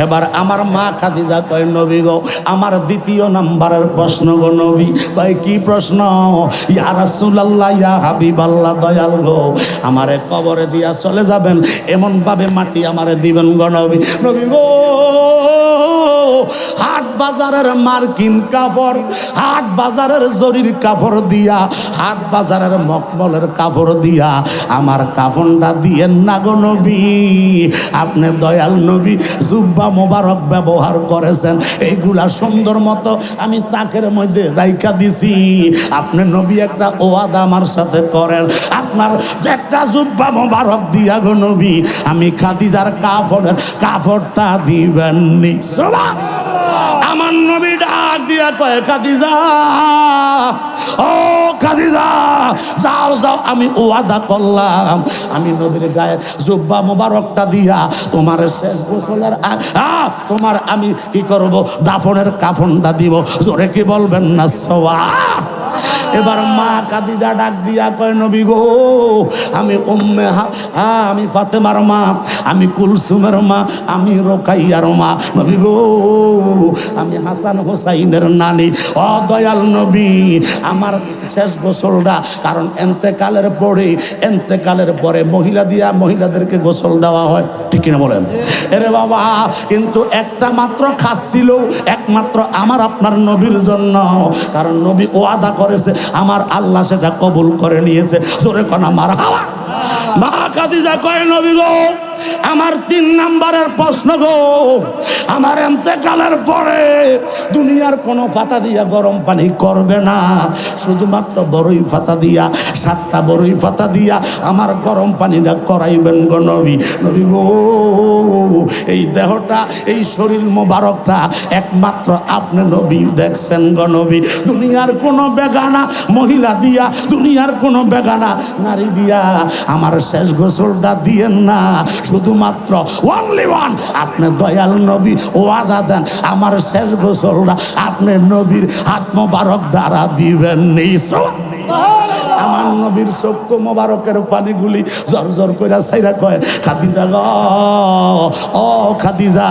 এবার আমার মা খাদিজা কয় নবী গো আমার দ্বিতীয় নাম্বারের প্রশ্ন গো নবী। কয় কি প্রশ্ন? ইয়া রাসূলুল্লাহ ইয়া হাবিবাল্লাহ দয়াল গো আমারে কবরে দিয়া চলে যাবেন এমন ভাবে মাটি আমারে দিবেন গো নবী। নবী গো হাট বাজারের মার্কিন কাপড়, হাট বাজারের জরির কাপড় দিয়া, হাট বাজারের মকমলের কাপড় দিয়া আমার কাফনটা দিয়েন না গো নবী। আপনি দয়াল নবী জুব্বা মোবারক ব্যবহার করেছেন, এইগুলা সুন্দর মতো আমি তাকের মধ্যে রাইখা দিছি। আপনি নবী একটা ওয়াদা আমার সাথে করেন, আপনার একটা জুব্বা মোবারক দিয়া গো নবী আমি খাদিজার কাপড়টা দিবেন নি। আমার নবী ডাক দিয়া কয় খাদিজা, ও খাদিজা যাও যাও, আমি ওয়াদা করলাম আমি নবীর গায়ে জুব্বা মোবারকটা দিয়া তোমার শেষ গোসলের তোমার আমি কি করব দাফনের কাফনটা দিব। জোরে কি বলবেন না সওয়া? এবার মা খাদিজা ডাক দিয়া কয় নবী গো আমি আমি ফাতেমার মা, আমি কুলসুমের মা, আমি রোকাইয়ার মা। নবী গো আমি হাসান হোসাইনের নানি। ও দয়াল নবী আমার শেষ গোসলটা, কারণ এন্তেকালের পরে মহিলাদেরকে গোসল দেওয়া হয়, ঠিক কিনা বলেন? এরে বাবা কিন্তু একটা মাত্র খাস ছিল, একমাত্র আমার আপনার নবীর জন্য, কারণ নবী ওয়াদা করেছে আমার আল্লাহ সেটা কবুল করে নিয়েছে। জোরে কোন মারহাবা। মা খাদিজা কয় নবী গো আমার 3 নাম্বারের প্রশ্ন গো, আমার ইন্তেকালের পরে দুনিয়ার কোনো পাতা দিয়া গরম পানি করবে না, শুধুমাত্র বড়ই পাতা দিয়া 7টা বড়ই পাতা দিয়া আমার গরম পানিটা করাইবেন গো নবী। নবী গো এই দেহটা এই শরীর মোবারকটা একমাত্র আপনি নবী দেখছেন গো নবী। দুনিয়ার কোনো বেগানা মহিলা দিয়া, দুনিয়ার কোনো বেগানা নারী দিয়া আমার শেষ গোসলটা দিয়েন না, শুধুমাত্র ওনলি ওয়ান আপনি দয়াল নবী ওয়াদা দেন আমার শেষ গোসলটা আপনি নবীর হাত মোবারক দ্বারা দিবেন নিশ্চয়। আমার নবীর চক্ষু মোবারকের পানিগুলি জর্জর কইরা ছাইরা কয় খাদিজা গো, ও খাদিজা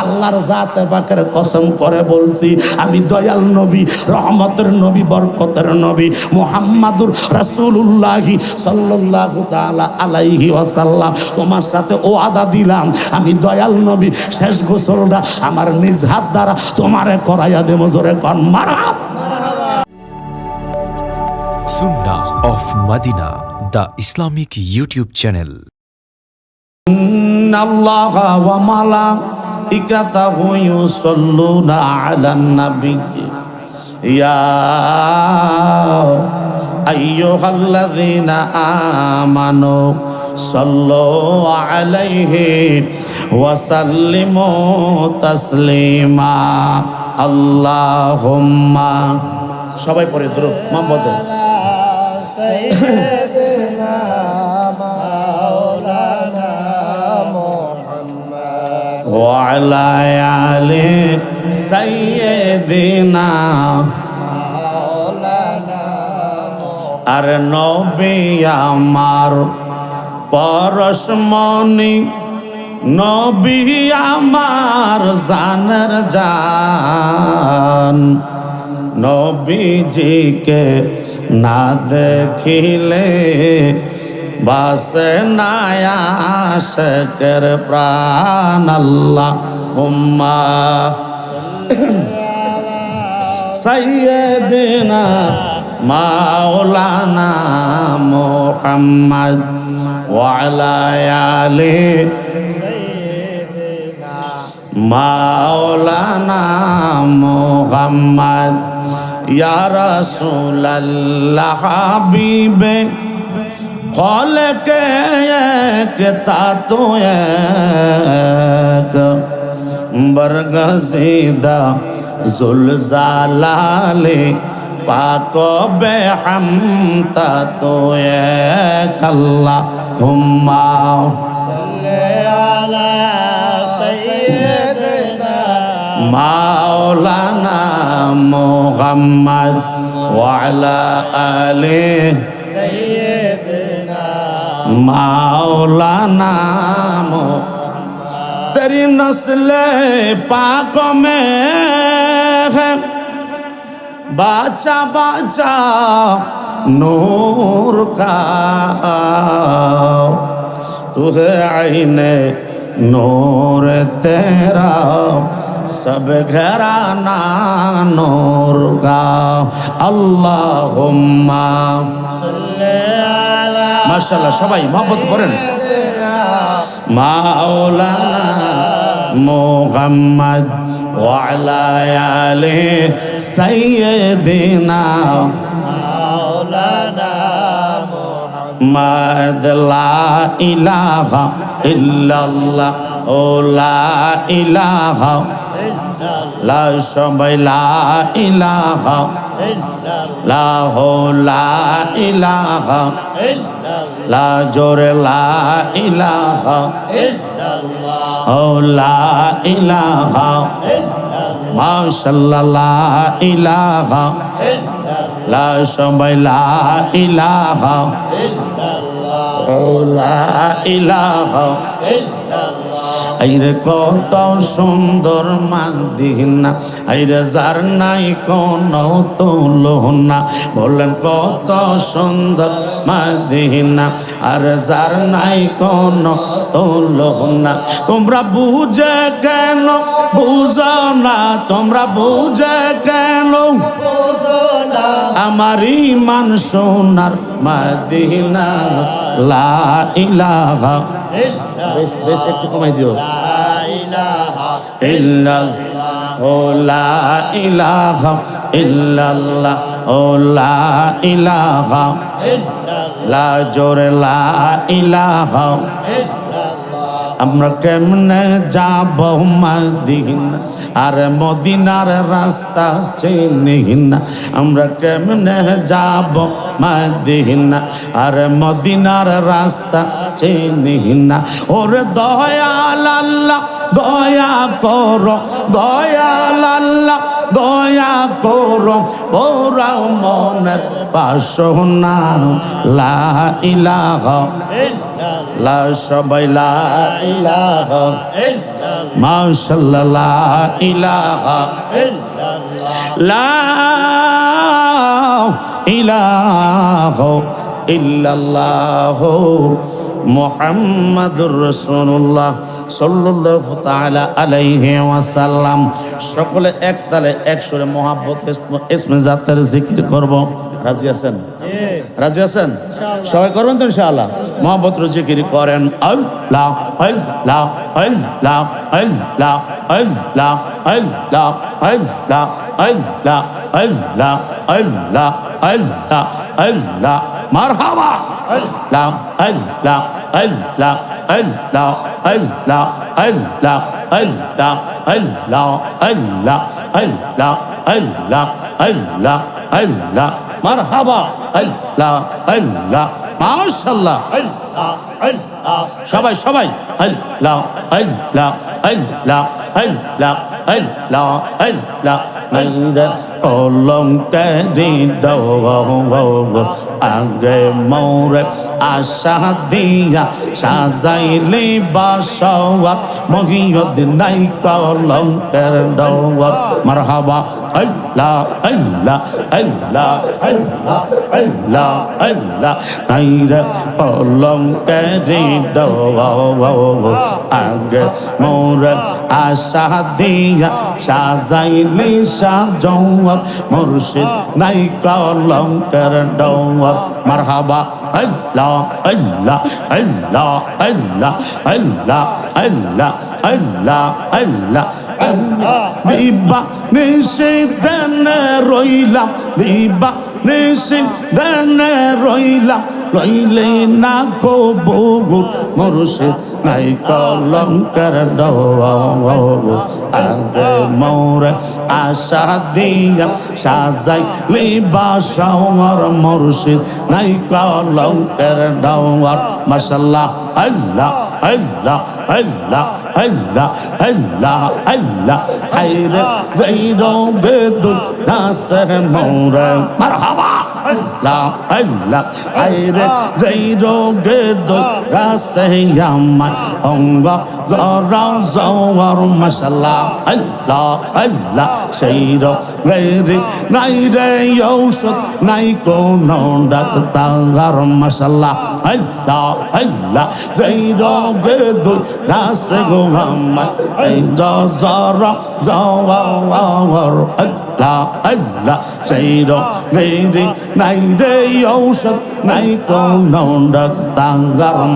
আল্লাহর জাতে পাকের কসম করে বলছি আমি দয়াল নবী, রহমতের নবী, বরকতের নবী মুহাম্মাদুর রাসূলুল্লাহি সাল্লাল্লাহু তাআলা আলাইহি ওয়াসাল্লাম তোমার সাথে ওয়াদা দিলাম আমি দয়াল নবী শেষ গোসলটা আমার নিজ হাত দ্বারা তোমারে করাইয়া দেব। জোরে কোন মারহাবা। Sunnah of Madina, the Islamic YouTube channel. Innallaha wa malaikatahu yusalluna 'alan nabiy ya ayyuhalladzina amanu sallu 'alaihi wa sallimu taslima. Allahumma সবাই পড়ে দরুদ মোহাম্মদ سيدنا مولانا محمد وعلى آل سيدنا مولانا আর নবী আমার পরশমণি, নবী আমার জানের জান, নবীজিকে না দেখিলে বাসে না আশিকের প্রাণ। আল্লাহুম্মা সাইয়্যিদিনা মাওলানা মুহাম্মদ ওয়া আলা আলি মাওলানা মুহাম্মদ। ইয়া রাসূলুল্লাহ হাবিবে খলকে এক তাতো এক বরগজিদা জুলজালালে পাক বেহামতা তো এক। আল্লাহুম্মা সাল্লি আলা সাইয়্যিদিনা মাওলানা মুহাম্মদ ওয়া আলা আলি সাইয়্যিদিনা মাওলানা तेरी नस्ल पाक में है बाचा बाचा नूर का तू है आईने नूर तेरा सब घराना नूर का अल्लाहुम्मा माशाल्लाह सबाई मोहब्बत करें माওলানা मुहम्मद वाला आले सैयदना मौलाना मुहम्मद ला इलाहा इल्लल्लाह ओ ला इलाहा ला सबाई ला इलाहा ला हो ला इलाहा ला जोरे ला इलाहा ओ ला इलाहा माशाल्लाह ला इलाहा ला सबाई ला इलाहा ओ ला इलाहा আইরে কত সুন্দর মাদিনা আইরে যার নাই কোন তুলনা বললেন কত সুন্দর মাদিনা আর যার নাই কোন তুলনা তোমরা বুঝে কেন বুঝো না তোমরা বুঝে কেন আমার ঈমান সোনার মাদিনা লা ইলাহা বেশ বেশ একটু কমাই দিও ইল্লাল্লাহ ও লা ইলাহা ইল্লাল্লাহ ও লা ইলাহা লা জোরে লা ইলাহা আমরা কেমনে যাব মদিনা আর মদিনার রাস্তা চিনি না আমরা কেমনে যাব মদিনা আর মদিনার রাস্তা চিনি না ওরে দয়াল আল্লাহ দয়া করো দয়াল আল্লাহ দয়া করো ওরা মনের বাসনা লা ইলাহা লা সবাই লা ইলাহা মাশাআল্লাহ লা ইলাহা লা ইলাহা ইল্লাল্লাহ মুহাম্মাদুর রাসূলুল্লাহ সাল্লাল্লাহু তাআলা আলাইহি ওয়াসাল্লাম সকলে এক তালে এক সুরে মোহাব্বত ইসমে জাতের জিকির করব রাজি আছেন রাজি আছেন সবাই করবেন তো ইনশাআল্লাহ মোহাব্বত জিকির করেন আল্লাহ আল্লাহ আল্লাহ আল্লাহ আল্লাহ আল্লাহ আল্লাহ আল্লাহ আল্লাহ আল্লাহ আল্লাহ আল্লাহ মারহাবা আল্লাহ আল্লাহ আল্লাহ আল্লাহ আল্লাহ আল্লাহ আল্লাহ আল্লাহ আল্লাহ আল্লাহ আল্লাহ আল্লাহ আল্লাহ মারহাবা আল্লাহ আল্লাহ মাশাআল্লাহ আল্লাহ আল্লাহ সবাই সবাই আল্লাহ আল্লাহ আল্লাহ আল্লাহ আল্লাহ আল্লাহ মাইরা কলঙ্কারি দাও আগে মোরে আশা দিয়া সাজাইলে বাসওয়া মহিয়দ্দিন নাই কলঙ্কের দাও মারহাবা আল্লাহ আল্লাহ আল্লাহ আল্লাহ আল্লাহ আল্লাহ নাইরা কলঙ্কারি দাও আগে মোরে আশা দিয়া সাজাইলে সাজওয়াত মুর্শিদ নাই কলঙ্কের দাও মারহাবা আল্লাহ আল্লাহ আল্লাহ আল্লাহ আল্লাহ আল্লাহ আল্লাহ আল্লাহ দিবা নিষেধনে রইলাম দিবা নিষেধনে রইলাম রইলে না কবুর মুর্শিদ নাই কলঙ্কের দাও আগে মোরে আশা দিয়া সাজাই লিবাসাওয়ার মুর্শিদ নাই কলঙ্কের দাও মাশাআল্লাহ আল্লাহ আল্লাহ আল্লাহ আল্লাহ আল্লাহ আল্লাহ হায়রে যাইরো বেদুল নাসে মোরে মারহাবা আল্লাহ আল্লাহ আইরে যেই রোগে দৌড়াছে আমার অঙ্গ জরা জওয়ার মাশাল্লাহ আল্লাহ আল্লাহ সেই রোগের নাই রে ঔষধ নাই কোনো ডাক্তার মাশাল্লাহ আল্লাহ আল্লাহ যেই রোগে দৌড়াছে গো আমার এই জরা জওয়ার আল্লাহ আল্লাহ সেই রোগের নাই রে ঔষধ নাই কোনো ডাক্তার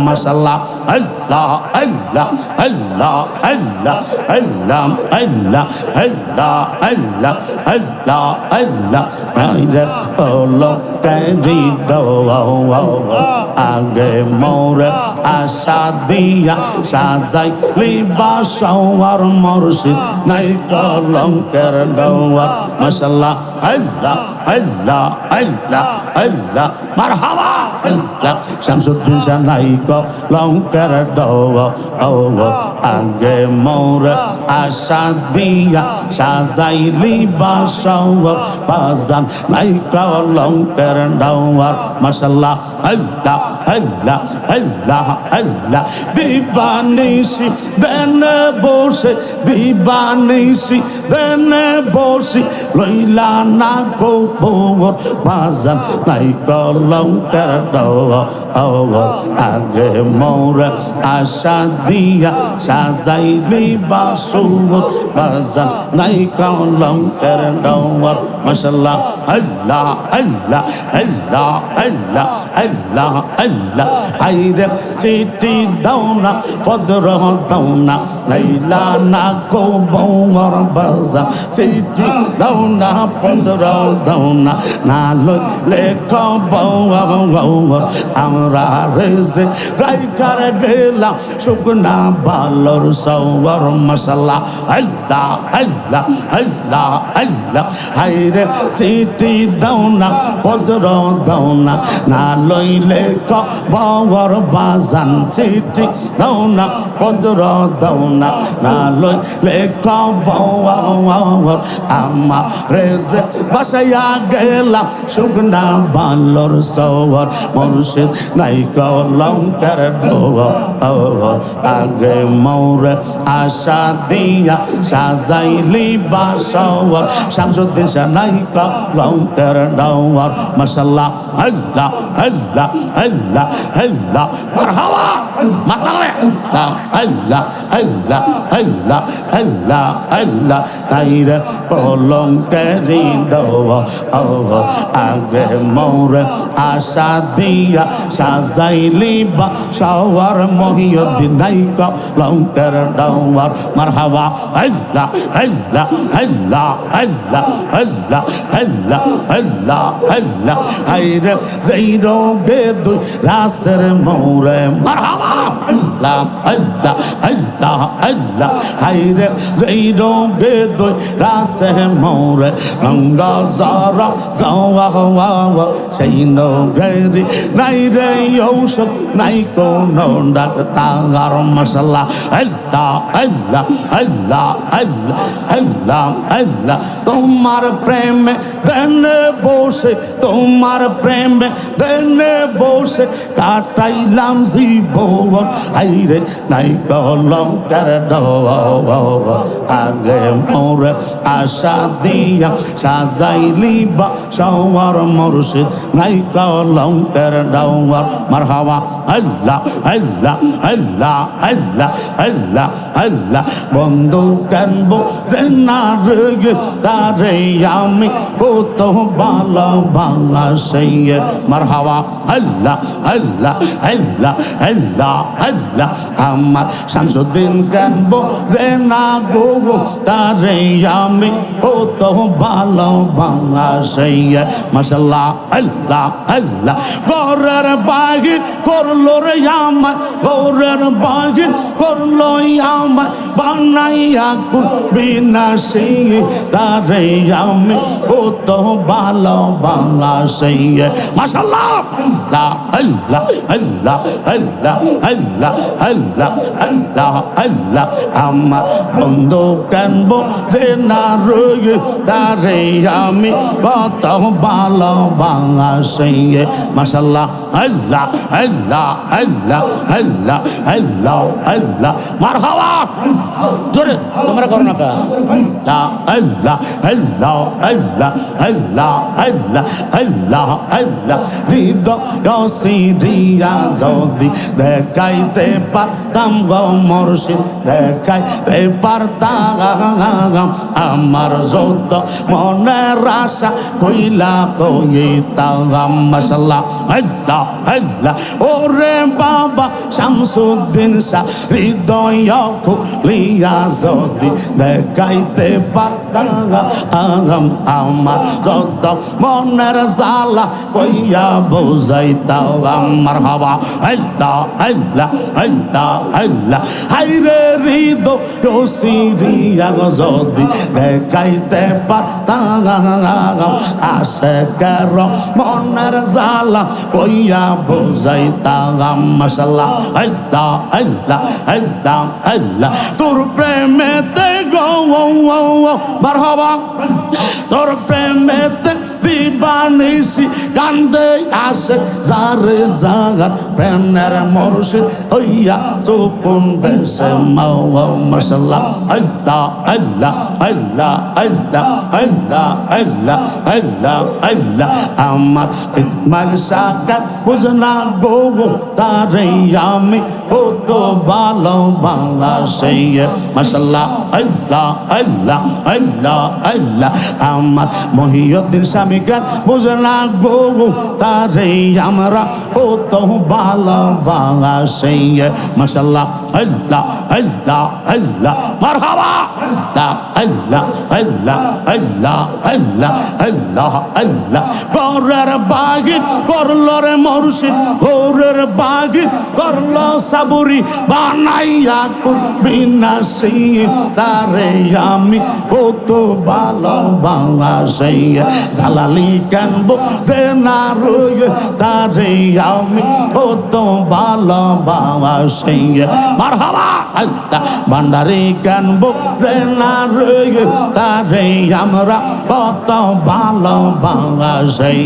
মাশাল্লাহ আল্লাহ আল্লাহ আল্লাহ আল্লাহ আল্লাহ আল্লাহ আল্লাহ আল্লাহ আল্লাহ আল্লাহ আইরে ওলো কারি দাও আগে মোরে আশা দিয়া সাজাই লিবাস আর মুর্শিদ নাই কলঙ্কের দোয়া মাশাল্লাহ আল্লাহ আল্লাহ আল্লাহ আল্লাহ মারহাবা আল্লাহ শামসুদ্দিন শাহ নাই কলঙ্কের দোয়া আগে মোরে আশা দিয়া সাজাই লিবাস বাজান নাই কলঙ্কের দোয়া মাশাল্লাহ আল্লাহ আল্লাহ আল্লাহ আল্লাহ দিবানিশি দেন বসে দিবানিশি দেন বসে লইলা না গো বউর বাজান নাই কলঙ্কের দোয়া আগে মোরে আশা দিয়া সাজাইলি বাসুর বাজান নাই কলঙ্কের দোয়া মাশাল্লাহ আল্লাহ আল্লাহ আল্লাহ আল্লাহ আল্লাহ আল্লাহ আইরে চিঠি দাও না পত্র দাও না লাইলা না গো বউর বাজান চিঠি দাও না পত্র দাও না না লেখ বউর আমরা রেজে রাইকার গেলাম শুকনা বালর সওয়ার মাশাল্লাহ আল্লাহ আল্লাহ আল্লাহ আল্লাহ হাইরে চিঠি দাও না পত্র দাও না না লইলে বউর বাজান চিঠি দাও না পত্র দাও না না লইলে বউর আমার রেজে বাসাইয়া গেলাম শুকনা বালর সওয়ার মুর্শিদ নাই কলঙ্কের দোয়া আগে মোরে আশা দিয়া সাজাইলি বাসওয়ার শামসুদ্দিন শাহ নাই কলঙ্কের দোয়া মাশাল্লাহ আল্লাহ আল্লাহ আল্লাহ আল্লাহ মারহাবা মাতালে আল্লাহ আল্লাহ আল্লাহ আল্লাহ আল্লাহ নাইরে কলঙ্কের দোয়া আগে মোরে আশা দিয়া সাজাইলি বাসওয়ার মহিউদ্দিন নাই কলঙ্কের দোয়া মারহাবা আল্লাহ আল্লাহ আল্লাহ আল্লাহ আল্লাহ আল্লাহ আল্লাহ আল্লাহ আইরে যেই রোগে দুই রাসের মোরে মারহাবা আল্লাহ আল্লাহ আল্লাহ আল্লাহ আইরে যেই রোগে দুই রাসের মোরে রঙ্গা জারা যাওয়া হওয়া সেই নগরি নাই রে ঔষধ নাই কোনো ডাক্তার মাশাল্লাহ আল্লাহ আল্লাহ আল্লাহ আল্লাহ আল্লাহ আল্লাহ তোমার প্রেমে দেনে বসে তোমার প্রেমে দেনে বসে কাটাইলাম জীবন আইরে নাই কলঙ্কের দোয়া আগে মোরে আশা দিয়া সাজাইলি বাসওয়ার মুর্শিদ নাই কলঙ্কের দোয়া মারহাবা আল্লাহ আল্লাহ আল্লাহ আল্লাহ আল্লাহ আল্লাহ বন্ধু কেন বোঝেনা রে তারে আমি কত ভালোবাসি মারহাবা আল্লাহ আল্লাহ আল্লাহ আল্লাহ আল্লাহ আমার শামসুদ্দিন কেন বোঝেনা গো তারে আমি কত ভালোবাসি মাশাল্লাহ আল্লাহ আল্লাহ গরের বাহির করলো রে আমার গরের বাহির করলো আমার বানাইয়া বিনাশী তারে আমি কত ভালোবাসি মাশাল্লাহ আল্লাহ আল্লাহ আল্লাহ আল্লাহ আল্লাহ আল্লাহ আল্লাহ আল্লাহ আমার বন্ধু কেন বোঝে না রয়ে তারে আমি কত ভালোবাসি মাশাআল্লাহ আল্লাহ আল্লাহ আল্লাহ আল্লাহ আল্লাহ আল্লাহ মারহাবা জোরে তোমরা করো না কা লা আল্লাহ আল্লাহ আল্লাহ আল্লাহ আল্লাহ আল্লাহ আল্লাহ হৃদয় সিরিয়া যদি দেখাইতে পারতাম গো মুর্শিদ দেখাইতে পারতাম আমার যত মনের আশা কইলা কইতাম মাশাআল্লাহ আল্লাহ আল্লাহ ওরে বাবা শামসুদ্দিন শাহ হৃদয় খুলিয়া যদি দেখাইতে পারতাম আমার যত মনের জ্বালা কইয়া বুঝাইতাম মারহাবা আল্লাহ আল্লাহ আল্লাহ আল্লাহ হাইরে হৃদয় সিরিয়া যদি দেখাইতে পারতাম আশেকের মনের জ্বালা কইয়া বুঝাইতাম মাশাআল্লাহ আল্লাহ আল্লাহ আল্লাহ আল্লাহ তোর প্রেমেতে গো মারহাবা তোর প্রেমেতে দিবানিসি কান্দে আসে যারে জাগার প্রেমের মুর্শিদ হইয়া সুকুন দেশে মাশাআল্লাহ আল্লাহ আল্লাহ আল্লাহ আল্লাহ আল্লাহ আল্লাহ আল্লাহ আল্লাহ আমার ইসমাইল সাকার বুঝনা গো তারে আমি কত ভালোবাসি মাশাআল্লাহ আল্লাহ আল্লাহ আল্লাহ আল্লাহ আমার মহিউদ্দিন স্বামী গান বুঝনা গো তারে আমরা কত ভালোবাসি মাশাআল্লাহ আল্লাহ আল্লাহ আল্লাহ মারহাবা আল্লাহ আল্লাহ আল্লাহ আল্লাহ আল্লাহ আল্লাহ গরের বাগির করলো রে মুর্শিদ গরের বাগির করলো সাবুরি বানাইয়া বিনাশী তারে আমি কত ভালোবাসি জালালি কানবো যে না রয়ে তারে আমি কত ভালোবাসি মারহাবা আল্লাহ ভান্ডারি কানবো যে না রয়ে তারে আমরা কত ভালোবাসি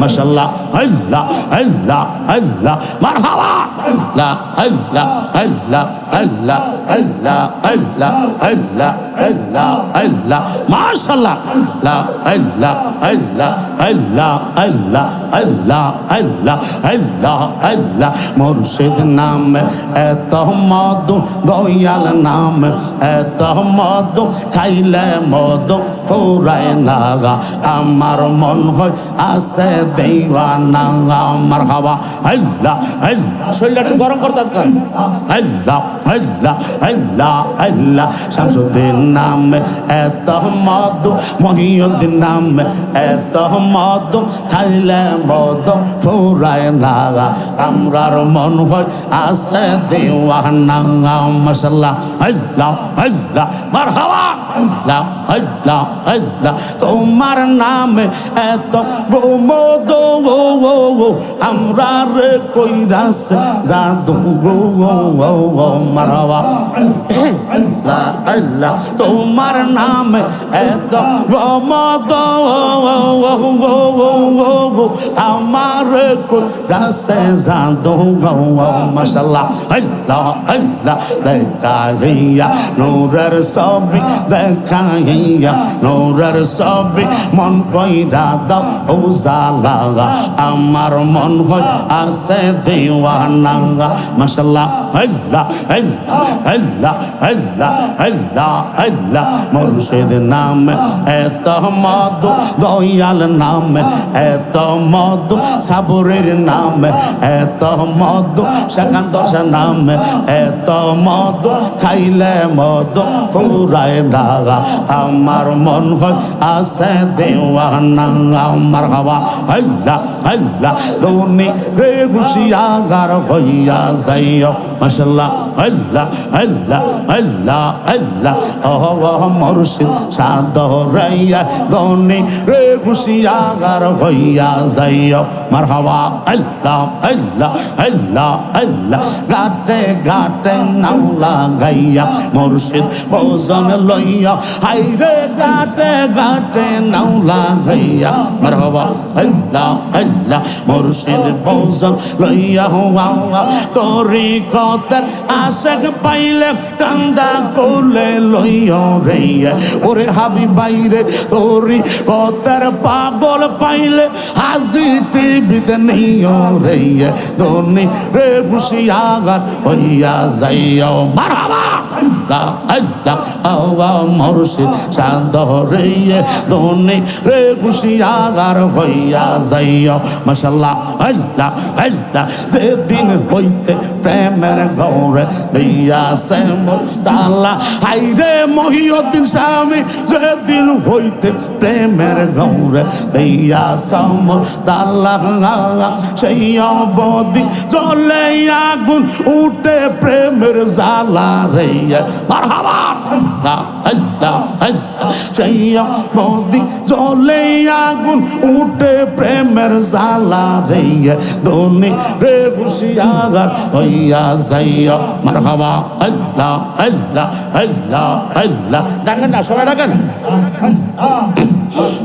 মাশাআল্লাহ আল্লাহ আল্লাহ আল্লাহ মারহাবা আল্লাহ আল্লাহ আল্লাহ আল্লাহ আল্লাহ আল্লাহ আল্লাহ আল্লাহ আল্লাহ মাশাআল্লাহ আল্লাহ আল্লাহ আল্লাহ আল্লাহ আল্লাহ আল্লাহ আল্লাহ আল্লাহ আল্লাহ মুর্শিদ নামে এত মধু দয়াল নামে এত মধু খাইলে মধু ফুরায় নাগা আমার মন হয় আছে দেওয়ানা মারহাবা আল্লাহ আল্লাহ শরীরটা একটু গরম করতে আল্লাহ আল্লাহ আল্লাহ আল্লাহ শামসুদ্দিন নামে এত মধু মহিউদ্দিন নামে এত মধু খাইলে মধু ফুরায় নাগা আমরার মন হয় আছে দেওয়ানা মাশাআল্লাহ আল্লাহ আল্লাহ মারহাবা আল্লাহ আল্লাহ আল্লাহ তোমার নামে এত মধু আমরা রে কইরাছে জাদু মারহাবা আল্লাহ আল্লাহ তোমার নামে এত মধু আমার কইরাছে জাদু মাশাআল্লাহ আল্লাহ আল্লাহ দেখাইয়া নূরের ছবি দেখাইয়া নূরের ছবি মন কইরা দাও উজালা আমার মন হয় আছে দেওয়ানা মাশাআল্লাহ আল্লাহ আল্লাহ আল্লাহ আল্লাহ আল্লাহ আল্লাহ মুর্শিদ নামে এত মধু দয়াল নামে এত মধু সাবরের নামে এত মধু সেকান্তর নামে এত মধু খাইলে মধু ফুরায় নাগা আমার মন হয় আছে দেওয়ানা মারহাবা আল্লাহ আল্লাহ দুনি রে খুশিয়াগার হইয়া যাইও মাশাল্লাহ আল্লাহ আল্লাহ আল্লাহ আল্লাহ ও মুর্শিদ সাদরাইয়া দনে রে খুশিয়াগার হইয়া যাইও মারহাবা আল্লাহ আল্লাহ আল্লাহ আল্লাহ গাতে গাতে নাও লাগাইয়া মুর্শিদ ভজন লইয়া হাইরে গাতে গাতে নাও লাগাইয়া মারহাবা আল্লাহ আল্লাহ মুর্শিদ ভজন লইয়া হুয়া তরিকতের আশেক পাইলে কান্দা কোলে লইয়া রে ওরে হাবিব বাইরে তরিকতের পাগল পাইলে হাজি টিভিতে নিও রে দনি রে খুশিয়াগার হইয়া যাইও মারহাবা আল্লাহ আল্লাহ আওয়া মুর্শিদ সাদরে দনি রে খুশিয়াগার হইয়া যাইও মাশাআল্লাহ আল্লাহ আল্লাহ যেদিন হইতে প্রেমের গৌরে দিয়াছে মোতালা হাইরে মহিউদ্দিন স্বামী যেদিন হইতে প্রেমের গৌরে দিয়াছে মোতালা সেই অবধি জ্বলে আগুন উঠে প্রেমের জ্বালা রে মারহাবা আল্লাহ আল্লাহ আল্লাহ সেই অবধি জ্বলে আগুন উঠে প্রেমের জ্বালা রে দনি রে খুশিয়াগার হইয়া যাইও মারহাবা আল্লাহ আল্লাহ আল্লাহ আল্লাহ ডাকেন না সবাই ডাকেন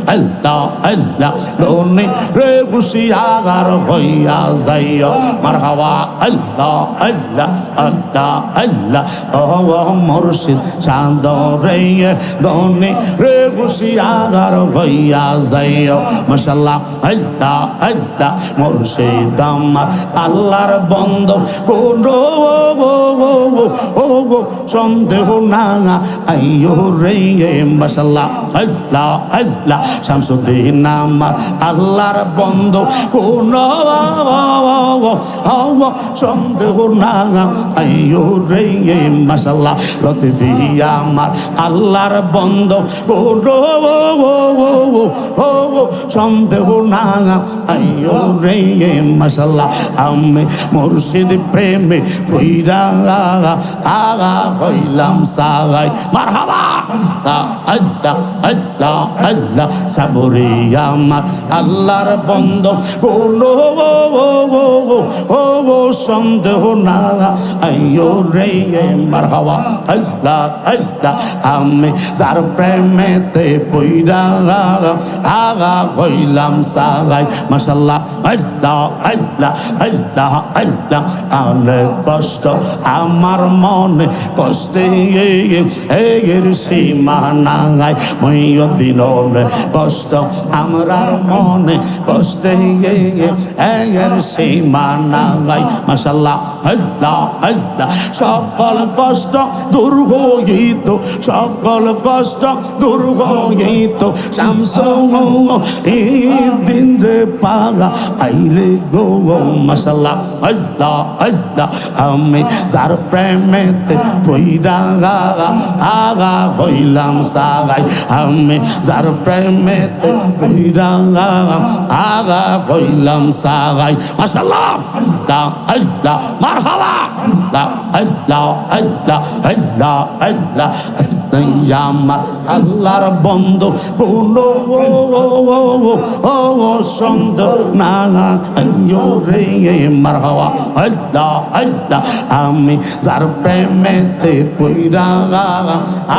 আল্লাহ আল্লাহ দনি রে খুশিয়াগার হইয়া যাইও মারহাবা আল্লাহ আল্লাহ আল্লাহ আল্লাহ ও মুর্শিদ সাদরে দনি রে খুশিয়াগার হইয়া যাইও মাশাআল্লাহ আল্লাহ আল্লাহ মুর্শিদ আমার আল্লাহর বন্ধ কোনো সন্দেহ না আইয়ো রে মাশাআল্লাহ আল্লাহ আল্লাহ শামসুদ্দিন আমার আল্লাহর বন্ধ কোনো সন্দেহ না আইয়ো রে মাশাআল্লাহ লতিফি আমার আল্লাহর বন্ধ কোনো সন্দেহ না আইয়ো রে মাশাআল্লাহ আমি মুর্শিদ প্রেমে পইরা আগা হইলাম সাগাই মারহাবা আল্লাহ আল্লাহ আল্লাহ সাবরে আমার আল্লাহর বন্ধ কোনো সন্দেহ না আইয়ো রে মারহাবা আল্লাহ আল্লাহ আমি যার প্রেমেতে পইরা আগা হইলাম সাগাই মাশাআল্লাহ আল্লাহ আল্লাহ আল্লাহ আল্লাহ অনেক কষ্ট আমার মনে কষ্টে এর সীমা নাই মহিউদ্দিন অনেক কষ্ট আমরার মনে কষ্টে এর সীমা নাই মাশাআল্লাহ আল্লাহ আল্লাহ সকল কষ্ট দূর হইত সকল কষ্ট দূর হইত শামসুদ্দিন রে পাগা আইলে গো মাশাআল্লাহ আল্লাহ আল্লাহ আমি যার প্রেমেতে পইরা আগা হইলাম সাগাই আমি যার প্রেমেতে পইরা আগা হইলাম সাগাই মাশাআল্লাহ আল্লাহ আল্লাহ মারহাবা আল্লাহ আল্লাহ আল্লাহ আল্লাহ আল্লাহ আসমাইয়ামার আল্লাহর বন্ধ কোনো সন্দেহ না আইয়ো রে মারহাবা আল্লাহ আল্লাহ আমি যার প্রেমেতে পইরা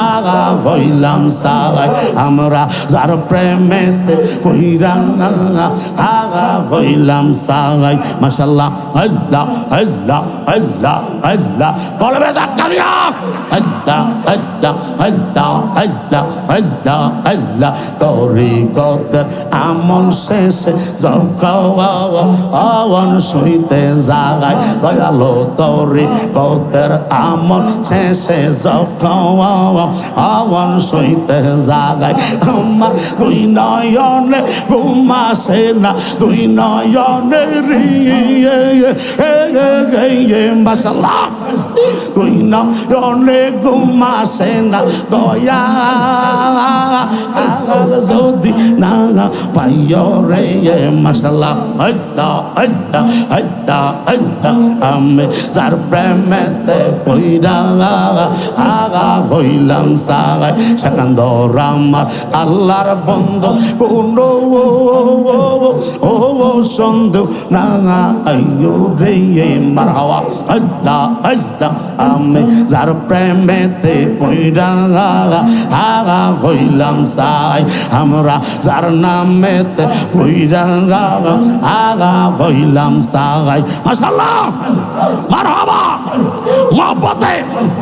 আগা হইলাম সাগাই আমরা যার প্রেমেতে পইরা আগা হইলাম সাগাই মাশাআল্লাহ আল্লাহ আল্লাহ আল্লাহ আল্লাহ কলবে দাক্কালিয়া আল্লাহ আল্লাহ আল্লাহ আল্লাহ আল্লাহ আল্লাহ তরিকতের আমল শেষে যখন শুইতে জাগায় দয়ালো তরিকতের আমল শেষে যখন শুইতে জাগায় আমার দুই নয়নে ঘুম আসে না দুই নয়নে রিয়ে মাশাআল্লাহ তুই না অনেক ঘুম আসে না দয়া যদি না পাইও রে মাশাল্লাহ আল্লাহ আল্লাহ আল্লাহ আল্লাহ আমি যার প্রেমেতে পইরা আগা হইলাম সাগাই সেখান ধর আমার আল্লাহর বন্ধ কোন ও সন্দেহ না আইয়ো রে মারহাবা আল্লাহ আল্লাহ আমি যার প্রেমেতে পইরা আগা হইলাম সাই আমরা যার নামেতে পইরা আগা হইলাম সাই মাশাআল্লাহ মারহাবা মোহব্বতে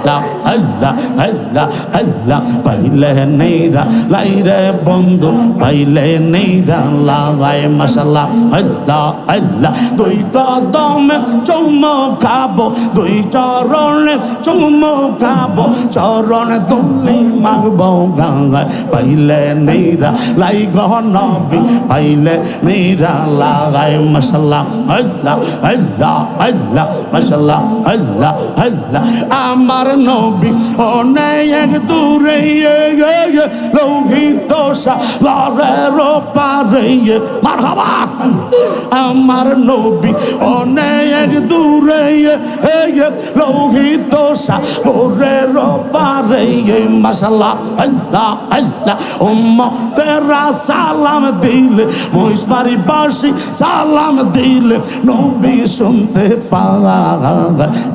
লা আল্লাহ আল্লাহ আল্লাহ পাইলে নেইরা লাইরে বন্ধু পাইলে নেইরা লাগায় মাশাআল্লাহ আল্লাহ আল্লাহ দুই কদমে চুমুক খাবো দুই চরণে চুমুক খাবো চরণ তুলি মাগবো গাঙ্গায় পাইলে নেইরা লাই গহ নবী পাইলে নেইরা লাগায় মাশাআল্লাহ আল্লাহ আল্লাহ আল্লাহ মাশাআল্লাহ আল্লাহ আল্লাহ আমার নবী অনেক দূরে লোহিত সাগরের পারে মারহাবা আমার নবী অনেক দূরে লোহিত সাগরের পারে মাশাআল্লাহ আল্লাহ আল্লাহ উম্মতেরা সালাম দিলে মহিষবাড়ি বাসী সালাম দিলে নবী শুনতে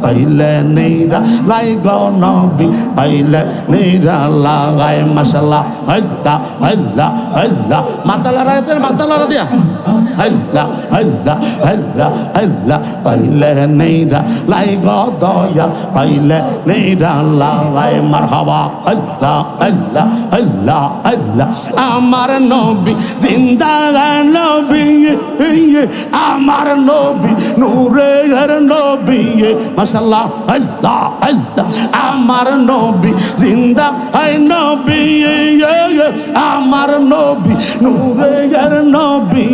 পাইলে নেইরা লাই গো নবী পাইলে নেইরা লাগায় মাশাআল্লাহ আল্লাহ আল্লাহ আল্লাহ মাতালারা দিয়া আল্লাহ আল্লাহ আল্লাহ আল্লাহ পাইলে নেইরা লাই গো দয়া পাইলে নেইরা লাগায় মারহাবা আল্লাহ আল্লাহ আল্লাহ আল্লাহ আমার নবী জিন্দা নবী আমার নবী নূরের নবী মাশাআল্লাহ আল্লাহ আল্লাহ আমার নবী জিন্দা হয় নবী আমার নবী নূরের নবী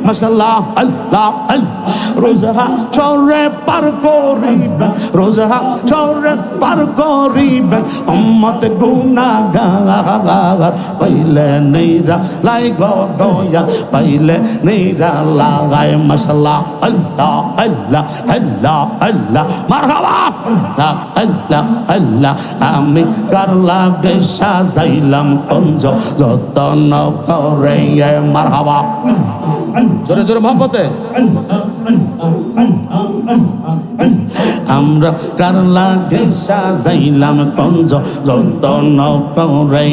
মাশাআল্লাহ আল্লাহ আল্লাহ রোজা চরে পার করিবেন রোজা চরে পার করিবেন উম্মত গুনাহগার পাইলে নেইরা লাই গো দয়া পাইলে নেইরা লাগায় মাশাআল্লাহ আল্লাহ আল্লাহ আল্লাহ আল্লাহ মারহাবা আল্লাহ আল্লাহ আমি কার লাগে সাজাইলাম কুঞ্জ যতন করে মারহাবা জোরে জোরে মহব্বতে আমরা কার লাগে সাজাইলাম কুঞ্জ যতন করে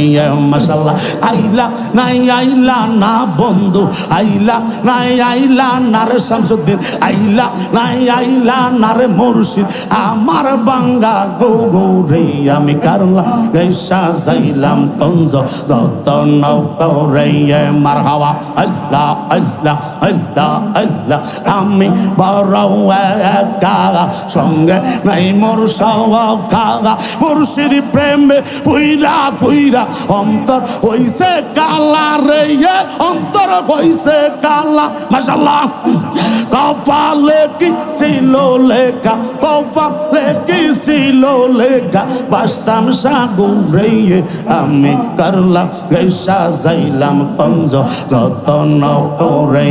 মাশাআল্লাহ আইলা নাই আইলা না বন্ধু আইলা নাই আইলা না রে শামসুদ্দিন আইলা নাই আইলা না রে মুর্শিদ আমার বাঙ্গা গো রে আমি কার লাগে সাজাইলাম কুঞ্জ যতন করে মারহাবা আল্লাহ আল্লাহ আল্লাহ আল্লাহ আমি বড় একা সঙ্গে নাই মোর সওয়াকা মুর্শিদ প্রেমে পুইরা পুইরা অন্তর হইছে কালা রে অন্তর হইছে কালা মাশাআল্লাহ কপালে কি ছিল লেখা কপালে কি ছিল লেখা বাসতাম সাগরে আমি করলাম গেসা যাইলাম কুঞ্জ যতন করে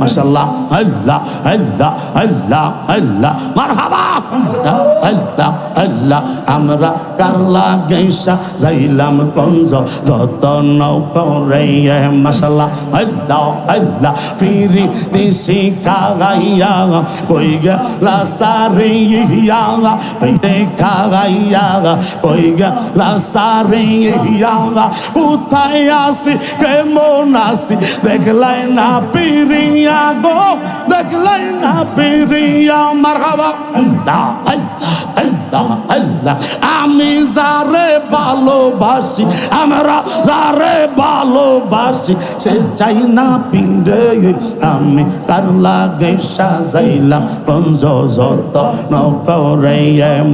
মাশাআল্লাহ আল্লাহ আল্লাহ আল্লাহ আল্লাহ মারহাবা আল্লাহ আল্লাহ আমরা করলা গেসা যাইলাম কুঞ্জ যতন করে মাশাআল্লাহ আল্লাহ আল্লাহ ফিরি দিশি কাগাইয়া কই গেলা সারিয়া পেটে কাগাইয়া কই গেলা সারিয়া কোথায় আসি কেমন আসি দেখলাই না পিরিয়া গো দেখলাই না পিরিয়া মারহাবা আল্লাহ আল্লাহ আল্লাহ আমি যারে ভালোবাসি আমরা যারে ভালোবাসি সে চাই না পিরে আমি কার লাগে সাজাইলাম কুঞ্জ যতন করে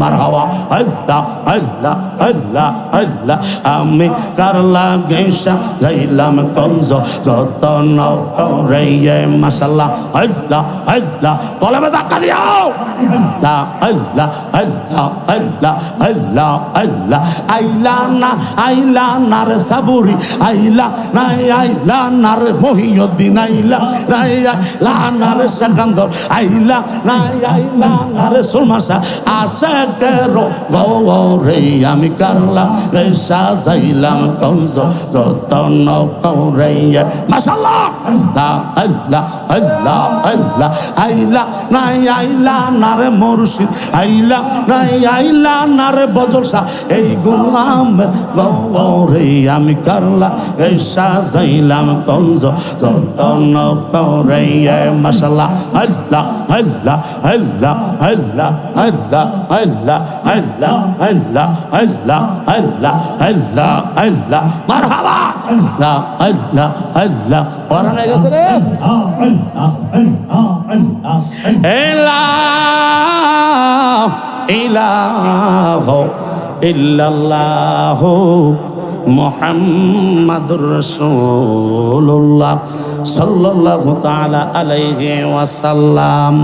মারহাবা আল্লাহ আল্লাহ আল্লাহ আল্লাহ আমি কার লাগে সাজাইলাম কুঞ্জ যতন করে মাশাআল্লাহ আল্লাহ আল্লাহ কলমে ধাক্কা দিও আল্লাহ আল্লাহ আল্লাহ আল্লাহ আল্লাহ আল্লাহ আইলা না রে সাবুরি আইলা না রে মহিউদ্দিন আইলা না রে সিকান্দর আইলা না রে সুলমাশা আশাকের গৌরে আমি কারলাম সাজাইলাম কঞ্জ যতন করে মাশাআল্লাহ আল্লাহ আল্লাহ আল্লাহ আইলা না রে মুর্শিদ আইলা না রে বজলসা এই গোলামের গৌরে আমি কারলাম সাজাইলাম কঞ্জ যতন করে মাশাআল্লাহ আল্লাহ আল্লাহ আল্লাহ আল্লাহ আল্লাহ আল্লাহ আল্লাহ আল্লাহ আল্লাহ আল্লাহ আল্লাহ আল্লাহ মারহাবা আল্লাহ আল্লাহ আল্লাহ ওরানে গেছে রে ইলাহ ইল্লাল্লাহ মুহাম্মাদুর রাসূলুল্লাহ সাল্লাল্লাহু তাআলা আলাইহি ওয়াসাল্লাম।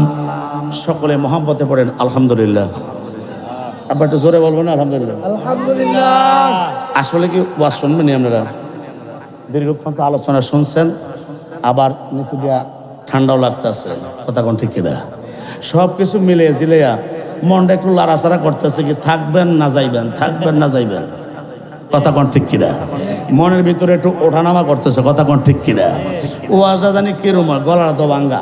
সকলে মহব্বতে পড়েন আলহামদুলিল্লাহ। আবার একটু জোরে বলবেন আলহামদুলিল্লাহ। আলহামদুলিল্লাহ। আসলে কি ওয়াজ শুনবেন আপনারা? দীর্ঘক্ষণ তো আলোচনা শুনছেন, আবার নিচে দিয়া ঠান্ডাও লাগতেছে, কথা কোন ঠিক কিনা? সব কিছু মিলে জিলেয়া মনটা একটু লাড়াচাড়া করতেছে, কি থাকবেন না যাইবেন, থাকবেন না যাইবেন, কথা কোন ঠিক কিনা? মনের ভিতরে একটু ওঠানামা করতেছে, কথা কোন ঠিক কিনা? ওয়াজা জানি কিরম গলাটা তো ভাঙ্গা,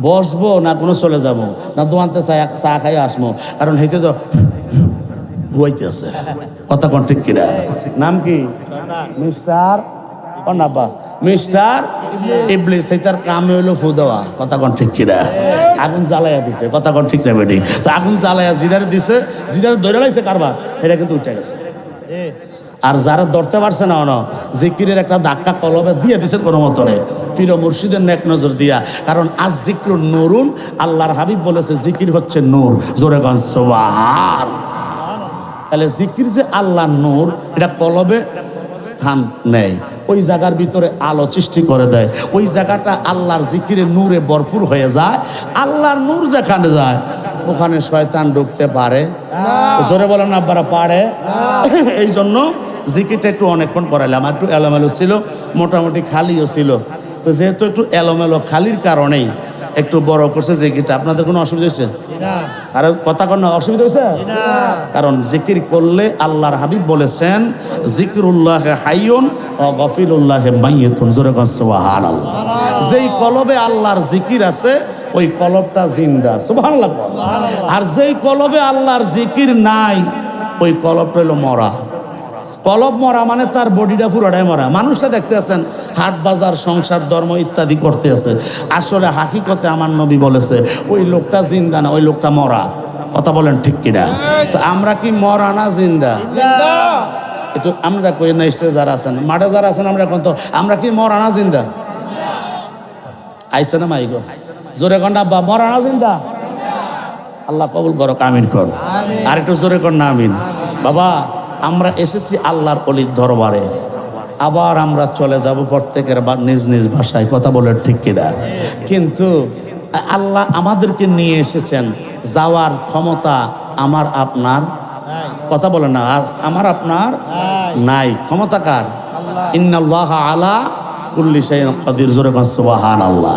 বসবো না কোনো চলে যাব না দোয়ানতে চা খাই আসবো, কারণ হেঁটে তো হুয়াইতে আছে, কথা কোন ঠিক কিনা? নাম কি? মিস্টার অনাবা মিস্টার ইবলিস। সেইটার কাম হইলো ফু দেওয়া, কথা কোন ঠিক কিনা? আগুন জ্বালাইয়া দিছে, কথা কোন ঠিক না বেটি? তো আগুন জ্বালাইয়া জিরার দিছে, জিরার ধরে লাইছে কারবার, এটা কিন্তু উঠে গেছে। আর যারা ধরতে পারছে না অন জিকিরের একটা ধাক্কা কলবে দিয়ে দিচ্ছেন কোনো মতনে পীর মুর্শিদের নেক নজর দিয়া, কারণ আজ জিক্র নুরুন, আল্লাহর হাবিব বলেছে জিকির হচ্ছে নূর, জোরে গান সুবহান। তাহলে জিকির যে আল্লাহর নূর, এটা কলবে স্থান নেয়, ওই জায়গার ভিতরে আলো সৃষ্টি করে দেয়, ওই জায়গাটা আল্লাহর জিকিরে নূরে ভরপুর হয়ে যায়। আল্লাহর নূর যেখানে যায় ওখানে শয়তান ঢুকতে পারে, জোরে বলেন আব্বারা পারে। এই জন্য জিকিরটা একটু অনেকক্ষণ করাইলাম, একটু এলোমেলো ছিল, মোটামুটি খালিও ছিল। তো যেহেতু একটু এলোমেলো খালির কারণেই একটু বড় করছে জিকিরটা। আপনাদের কোনো অসুবিধা হয়েছে? আর কথা কোনো অসুবিধা হয়েছে? কারণ জিকির করলে আল্লাহর হাবিব বলেছেন জিকরুল্লাহ হাইয়ুন ওয়া গফিলুল্লাহ মাইয়িতুন, জোরে কোন সুবহানাল্লাহ। যেই কলবে আল্লাহর জিকির আছে ওই কলবটা জিন্দা, সুবহানাল্লাহ। আর যেই কলবে আল্লাহর জিকির নাই ওই কলবটা হলো মরা। কলব মরা মানে তার বডিটা পুরোটাই মরা। মানুষটা দেখতে আছেন হাট বাজার সংসার ধর্ম ইত্যাদি করতে আছে, আসলে হাকিকতে আমার নবী বলেছে ওই লোকটা জিন্দা না, ওই লোকটা মরা, কথা বলেন ঠিক কিনা? তো আমরা কি মরা না জিন্দা? একটু আমরা কই না, স্টেজে যারা আছেন, মাঠে যারা আছেন, আমরা এখন তো আমরা কি মরা না জিন্দা? আইসে না মাইগো জোরে কর না আব্বা, মরা না জিন্দা? আল্লাহ কবুল করো, আমিন কর। আর একটু জোরে কর না আমিন। বাবা আমরা এসেছি আল্লাহর অলির দরবারে, আবার আমরা চলে যাব প্রত্যেকের নিজ নিজ ভাষায়, কথা বলে ঠিক কিনা? কিন্তু আল্লাহ আমাদেরকে নিয়ে এসেছেন, যাওয়ার ক্ষমতা আমার আপনার, কথা বলে না, আমার আপনার নাই। ক্ষমতা কার? ইন্নাল্লাহ আলা কুল্লি শাইইন কাদির, জোরে কোন সুবহানাল্লাহ।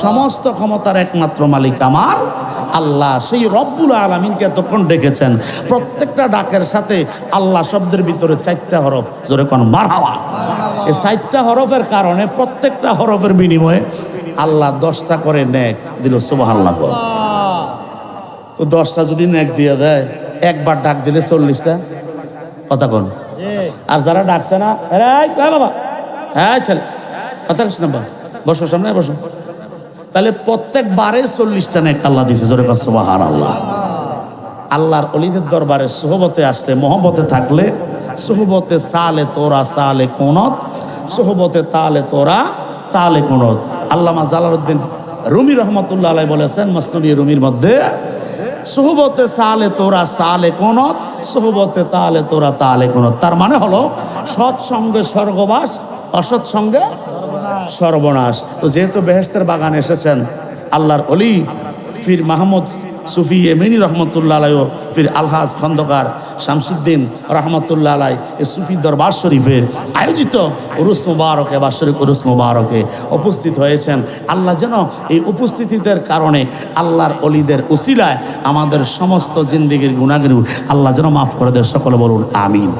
সমস্ত ক্ষমতার একমাত্র মালিক আমার আল্লাহ। সেই রব্বুল আলামিনকে এতক্ষণ ডেকেছেন, প্রত্যেকটা ডাকের সাথে আল্লাহ শব্দের ভিতরে 4টা হরফ, জোরে কোন মারহাবা। এই 4টা হরফের কারণে প্রত্যেকটা হরফের বিনিময়ে আল্লাহ 10টা করে নেক দিল, সুবহানাল্লাহ। তো 10টা যদি নেক দিয়ে দেয়, একবার ডাক দিলে 40টা, কথা কোন? আর যারা ডাকছে না, বাবা হ্যাঁ ছেলে কথা কস না, বসো সামনে বসো, তাহলে প্রত্যেকবারে 40টা নেক আল্লাহ দিয়েছে, জোরে কোন সুবহানাল্লাহ। আল্লাহর অলিদের দরবারে সোহবতে আসলে, মহব্বতে থাকলে, সোহবতে সালে তোরা সালে কোনত, সোহবতে তালে তোরা তালে কোনত। আল্লামা জালালউদ্দিন রুমি রহমতুল্লাহ আলাইহি বলেছেন মসনবী রুমির মধ্যে, সোহবতে সালে তোরা সালে কোনত, সোহবতে তালে তোরা তালে কোনত। তার মানে হলো সৎসঙ্গে স্বর্গবাস, অসৎ সঙ্গে সর্বনাশ। তো যেহেতু বেহেশতের বাগানে এসেছেন আল্লাহর অলি পীর মাহমুদ সুফি এমিনী রহমতুল্লাহ আলাই ও ফির আলহাজ খন্দকার শামসুদ্দিন রহমতুল্লাহ আলাই এই সুফি দরবার শরীফের আয়োজিত উরুস মুবারকে বাৎসরিক উরুস মুবারকে উপস্থিত হয়েছেন। আল্লাহ যেন এই উপস্থিতিদের কারণে আল্লাহর অলিদের উসিলায় আমাদের সমস্ত জিন্দেগির গুনাহগুলো আল্লাহ যেন মাফ করে দেয়, সকলে বলুন আমিন।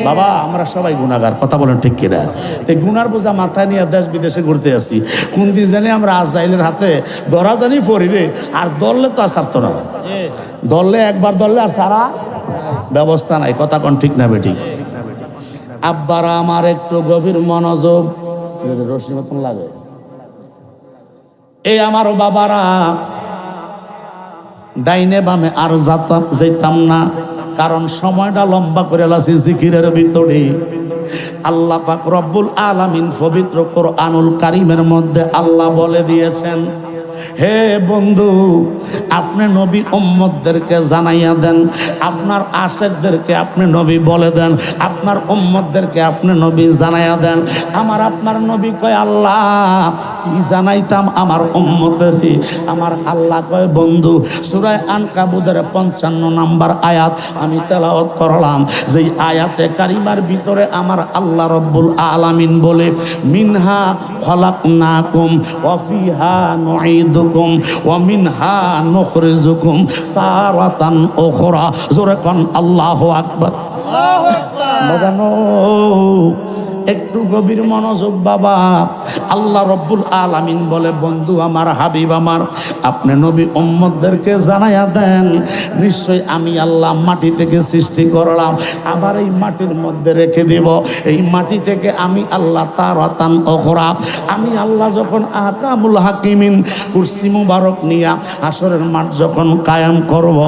বাবা আমরা সবাই গুনাহগার, কথা বলেন ঠিক কিনা? তো গুনার বোঝা মাথায় নিয়ে দেশ বিদেশে ঘুরতে আসি, কোন দিন জানি আমরা আজরাইলের হাতে ধরা জানি পড়ি রে, আর দললে তো আর ছাড়তো না, দললে একবার দললে আর সারা ব্যবস্থা নাই, কথা কোন ঠিক না বেঠিক? আব্বারা আমার একটু গভীর মনোযোগ, রশ্মি মতন লাগে, এই আমার বাবারা ডাইনে বামে আর যেতাম না, কারণ সময়টা লম্বা করে লাসি জিকিরের ভিতরে। আল্লাহ পাক রব্বুল আলামিন পবিত্র কোরআনুল কারীমের মধ্যে আল্লাহ বলে দিয়েছেন, হে বন্ধু আপনি নবী উম্মতদেরকে জানাইয়া দেন, আপনার আশেকদেরকে আপনি নবী বলে দেন, আপনার উম্মতদেরকে আপনি নবী জানাইয়া দেন। আমার আপনার নবী কয় আল্লাহ কি জানাইতাম আমার উম্মতেরই? আমার আল্লাহ কয় বন্ধু সূরা আনকাবুতের 55 নম্বর আয়াত আমি তেলাওয়াত করলাম, যেই আয়াতে কারিমার ভিতরে আমার আল্লাহ রব্বুল আলামিন বলে মিনহা খলাকনাকুম ওয়া ফিহা নুঈদুকুম ওয়া মিনহা নুখরিজুকুম তারাতান উখরা। জোরে কোন আল্লাহু আকবার। আল্লাহু আকবার। বাজানো একটু গভীর মনোযোগ বাবা। আল্লাহ রব্বুল আলামিন বলে বন্ধু আমার হাবিব আমার আপনি নবী উম্মতদেরকে জানাইয়া দেন, নিশ্চয় আমি আল্লাহ মাটি থেকে সৃষ্টি করলাম, আবার এই মাটির মধ্যে রেখে দেব। এই মাটি থেকে আমি আল্লাহ তারাতান উখরা, আমি আল্লাহ যখন আহকামুল হাকিমিন কুরসি মুবারক নিয়া হাসরের মাঠ যখন কায়েম করব,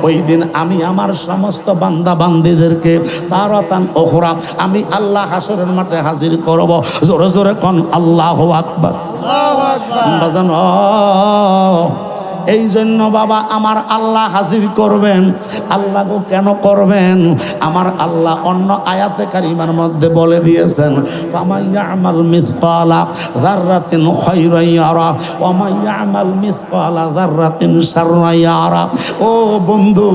ওই দিন আমি আমার সমস্ত বান্দা বান্দীদেরকে তারাতান উখরা আমি আল্লাহ হাসরের মাঠ হাজির করব। জোরে জোরে কোন আল্লাহু আকবার। আল্লাহু আকবার। বাজানো এই জন্য বাবা আমার আল্লাহ হাজির করবেন। আল্লাহ গো কেন করবেন? আমার আল্লাহ অন্য আয়াতে কারিমার মধ্যে বলে দিয়েছেন, ফামান ইয়ামাল মিসকালা যাররাতিন খায়রান ইয়ারা ওয়া মান ইয়ামাল মিসকালা যাররাতিন শাররান ইয়ারা। ও বন্ধু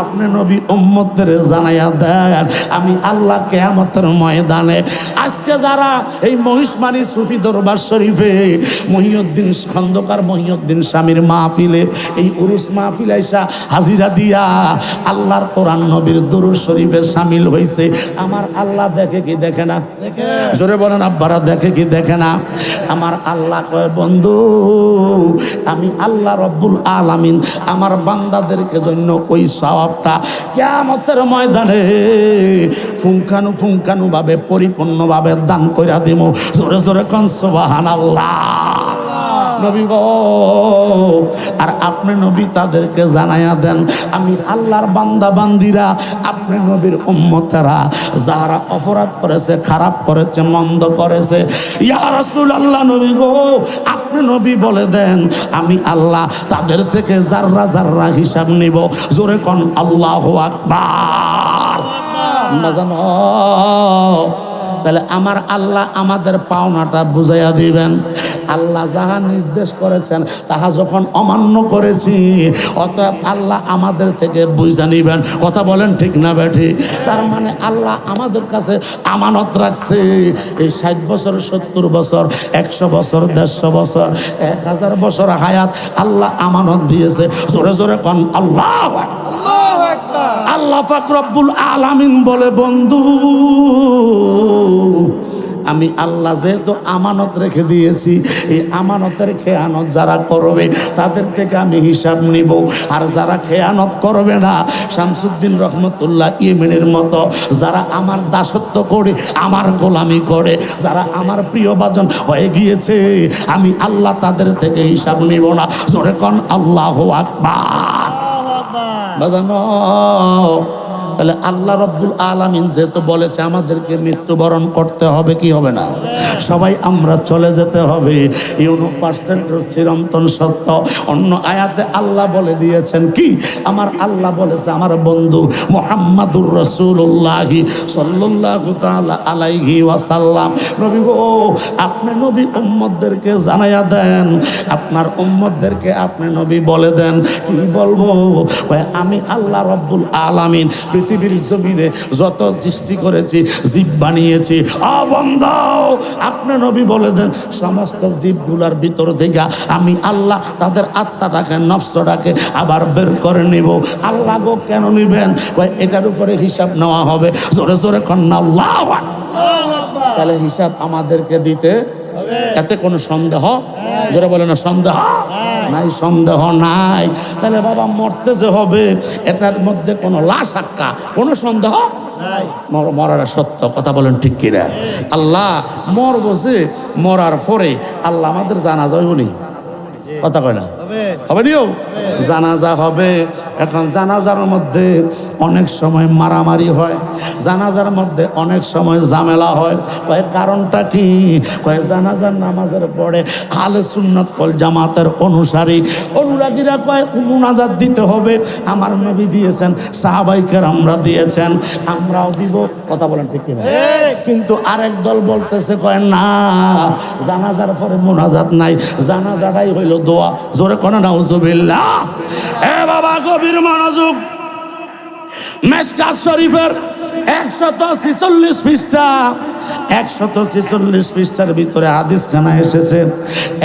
আপনি নবী উম্মতদের জানাইয়া দেন, আমি আল্লাহ কিয়ামতের ময়দানে আজকে যারা এই মহিষমারী সুফি দরবার শরীফে মহিউদ্দিন খন্দকার মহিউদ্দিন স্বামীর মাহফিলে এই উরুস মাহফিল আইসা হাজিরা দিয়া আল্লাহর কোরআন নবীর দুরূদ শরীফে শামিল হইছে, আমার আল্লাহ দেখে কি দেখে না? জোরে বলেন আব্বারা দেখে কি দেখে না? আমার আল্লাহ কয় বন্ধু আমি আল্লাহ রব্বুল আলামিন আমার বান্দাদেরকে জন্য ওই সওয়াবটা কিয়ামতের ময়দানে পুঙ্খানু ভাবে পরিপূর্ণভাবে দান কইরা দিব। জোরে জোরে কোন সুবহানাল্লাহ। নবী গো আর আপনি নবী তাদেরকে জানাইয়া দেন, আমি আল্লাহর বান্দা বান্দিরা আপনি নবীর উম্মতেরা যারা অপরাধ করেছে, খারাপ করেছে, মন্দ করেছে, ইয়া রাসূলুল্লাহ নবী গো আপনি নবী বলে দেন আমি আল্লাহ তাদের থেকে যাররা যাররা হিসাব নিব। জোরে কোন আল্লাহু আকবার। বাজানো তাহলে আমার আল্লাহ আমাদের পাওনাটা বুঝাইয়া দিবেন। আল্লাহ যাহা নির্দেশ করেছেন তাহা যখন অমান্য করেছি, অতএব আল্লাহ আমাদের থেকে বুঝা নিবেন। কথা বলেন ঠিক না বেঠি? তার মানে আল্লাহ আমাদের কাছে আমানত রাখছে। এই 60 বছর, 70 বছর, 100 বছর, 150 বছর, 1000 বছর হায়াত আল্লাহ আমানত দিয়েছে। জোরে জোরে কোন আল্লাহু আকবার। আল্লাহ পাক রব্বুল আলামিন বলে বন্ধু আমি আল্লাহ যেহেতু আমানত রেখে দিয়েছি, এই আমানতের খেয়ানত যারা করবে তাদের থেকে আমি হিসাব নিব, আর যারা খেয়ানত করবে না শামসুদ্দিন রহমতুল্লাহ ইয়েমেনের মতো যারা আমার দাসত্ব করে আমার গোলামি করে, যারা আমার প্রিয়ভাজন হয়ে গিয়েছে, আমি আল্লাহ তাদের থেকে হিসাব নিব না। জোরে কোন আল্লাহু আকবার। বাজানো তাহলে আল্লাহ রব্বুল আলামিন যেহেতু বলেছে আমাদেরকে মৃত্যুবরণ করতে হবে, কি হবে না, সবাই আমরা চলে যেতে হবে। ইউনো পার্সেন্ট চিরন্তন সত্য। অন্য আয়াতে আল্লাহ বলে দিয়েছেন কি, আমার আল্লাহ বলেছে আমার বন্ধু মুহাম্মাদুর রাসূলুল্লাহ সাল্লাল্লাহু তাআলা আলাইহি ওয়াসাল্লাম, নবী গো আপনি নবী উম্মতদেরকে জানাইয়া দেন, আপনার উম্মতদেরকে আপনি নবী বলে দেন। কি বলবো? কয় আমি আল্লাহ রব্বুল আলামিন পৃথিবীর জমিনে যত সৃষ্টি করেছি, জীব বানিয়েছি, বন্ধু আপনি নবী বলে দেন সমস্ত জীবগুলার ভিতর থেকে আমি আল্লাহ তাদের আত্মাটাকে, নফসটাকে আবার বের করে নিব। আল্লাহ গো কেন নিবেন? কয় এটার উপরে হিসাব নেওয়া হবে। জোরে জোরে কন্যা আল্লাহু আকবার। তাহলে হিসাব আমাদেরকে দিতে, এতে কোনো সন্দেহ, জোরে বলে না সন্দেহ নাই, সন্দেহ নাই। তাহলে বাবা মরতে যে হবে এটার মধ্যে কোনো লাশাক্কা, কোনো সন্দেহ মরার সত্য, কথা বলেন ঠিক কিনা? আল্লাহ মরবো যে, মরার পরে আল্লাহ আমাদের জানাজা হইবনি, কথা কয় না, হবে নিও জানাজা হবে। এখন জানাজার মধ্যে অনেক সময় মারামারি হয়, জানাজার মধ্যে অনেক সময় ঝামেলা হয়। কয় কারণটা কি? কয় জানাজার নামাজের পরে আহলে সুন্নাত ওয়াল জামাতের অনুরাগীরা কয় মুনাজাত দিতে হবে। আমার নবী দিয়েছেন, সাহাবায়ে কেরামরা দিয়েছেন, আমরাও দিব, কথা বলেন ঠিক কিনা? কিন্তু আরেক দল বলতেছে কয় না, জানাজার পরে মুনাজাত নাই, জানাজাটাই হইল দোয়া। জোরে কোন নাউজুবিল্লাহ। এ বাবা গভীর মনোযোগ, মিশকাত শরীফের 146 পৃষ্ঠা, 146 পৃষ্ঠার ভিতরে হাদিস খানা এসেছে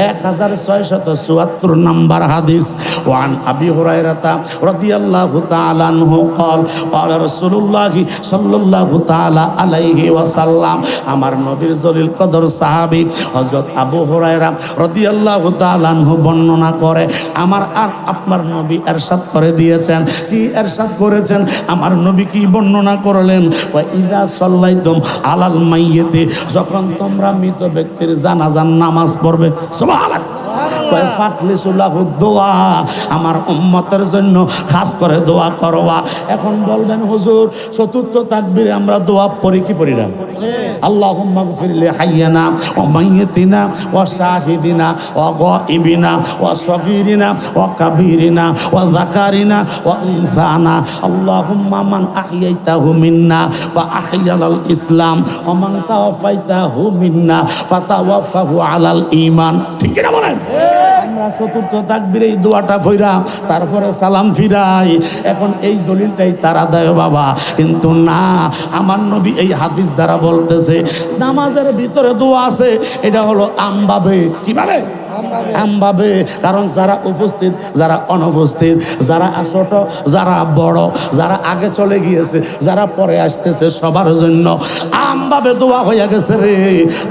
1674 নম্বর হাদিস। ওয়ান আবি হুরায়রা রাদিয়াল্লাহু তাআলা আনহু قال قال رسول الله সাল্লাল্লাহু তাআলা আলাইহি ওয়াসাল্লাম, আমার নবীর জলিল কদর সাহাবী হযরত আবু হুরায়রা রাদিয়াল্লাহু তাআলা আনহু বর্ণনা করে, আমার আর আপনার নবী ইরশাদ করে দিয়েছেন। কি ইরশাদ করেছেন? আমার নবী কি বর্ণনা করলেন? ওয়া ইযা সাল্লাইতুম আলাল মাইয়িতি, যখন তোমরা মৃত ব্যক্তির জানাজার নামাজ পড়বে, সুবহানাল্লাহ, দোয়া আমার উম্মতের জন্য খাস করে দোয়া করবা। এখন বলবেন হুজুর চতুর্থ তাকবীরে আমরা দোয়া পড়ি কি পড়ি না? আল্লাহুম্মা গফির লি হাইয়িনা ওয়া মাইয়িতিনা ওয়া শাহিদিনা ওয়া গায়িবিনা ওয়া সগীরিনা ওয়া কাবীরিনা ওয়া যাকারিনা ওয়া উনসানা, আল্লাহুম্মা মান আহইয়াইতাহু মিন্না ফা আহইয়াল ইসলাম ওয়া মান তাওয়াফাইতাহু মিন্না ফাতাওয়াফাহু আলাল ঈমান। ঠিক কি না বলেন? আমরা চতুর্থ তাকবীরে এই দোয়াটা পড়া তারপরে সালাম ফিরাই। এখন এই দলিলটাই তারা দেয় বাবা, কিন্তু না, আমার নবী এই হাদিস দ্বারা বলতেছে নামাজের ভিতরে দোয়া আছে, এটা হলো আমভাবে। কিভাবে? আমভাবে। কারণ যারা উপস্থিত, যারা অনুপস্থিত, যারা ছোট, যারা বড়, যারা আগে চলে গিয়েছে, যারা পরে আসতেছে, সবার জন্য আমভাবে দোয়া হয়ে গেছে রে।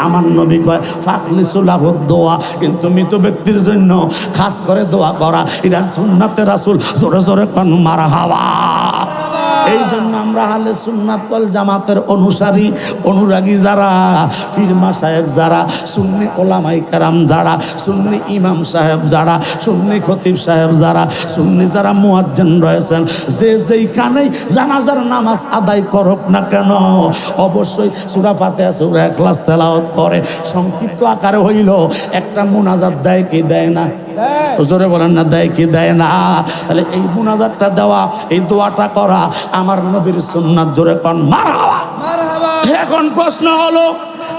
আমার নবী কয় ফাখলিসুলাহু দোয়া, কিন্তু মৃত ব্যক্তির জন্য খাস করে দোয়া করা এটা সুন্নাতে রাসূল। জোরে জোরে কোন মারহাবা। এই জন্য আমরা আহলে সুন্নাত ওয়াল জামাতের অনুরাগী যারা, পীর মাশায়েখ যারা, সুন্নি ওলামায়ে কেরাম যারা, সুন্নি ইমাম সাহেব যারা, সুন্নি খতিব সাহেব যারা, সুন্নি যারা মুয়াজ্জিন রয়েছেন, যে যেইখানেই জানাজার নামাজ আদায় করুক না কেন অবশ্যই সূরা ফাতিহা, সূরা ইখলাস তেলাওয়াত করে সংক্ষিপ্ত আকারে হইল একটা মুনাজাত দেয় কি দেয় না? জোরে বলেন না, দেয় কি দেয় না? তাহলে এই মুনাজাতটা দেওয়া, এই দোয়াটা করা আমার নবীর সুন্নাত। জোরে কোন মারহাবা। এখন প্রশ্ন হলো,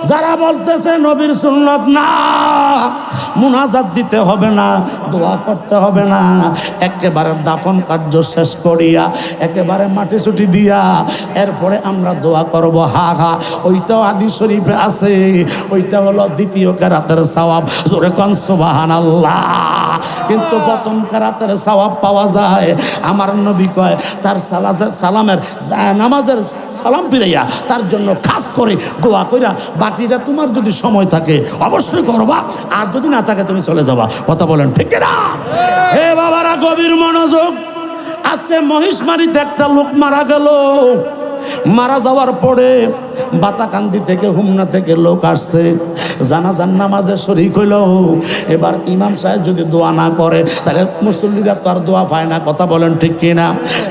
যারা বলতেছে নবীর সুন্নাত না, মুনাজাত দিতে হবে না, দোয়া করতে হবে না, একেবারে দাফন কার্য শেষ করিয়া একেবারে মাটি ছুটি দিয়া এরপরে আমরা দোয়া করব, হা হা, ওইটাও হাদিস শরীফে আছে। ওইটা হলো দ্বিতীয় কেরাতের সওয়াব। জোরে কোন সুবহানাল্লাহ। কিন্তু প্রথম কেরাতের সওয়াব পাওয়া যায়। আমার নবী কয় তার সালামের নামাজের সালাম ফিরাইয়া তার জন্য খাস করে দোয়া কইরা, বাকিটা তোমার যদি সময় থাকে অবশ্যই করবা, আর যদি না থাকে তুমি চলে যাবা। কথা বলেন ঠিক না? হে বাবারা গভীর মনোযোগ, আজকে মহিষমারীতে একটা লোক মারা গেল। মারা যাওয়ার পরে বাতাকান্দি থেকে হুমনা থেকে লোক আসছে, জানাজার নামাজে শরীক হইল। এবার ইমাম সাহেব যদি দোয়া না করে তাহলে মুসল্লিরা তো আর দোয়া পায় না, কথা বলেন ঠিক কিনা?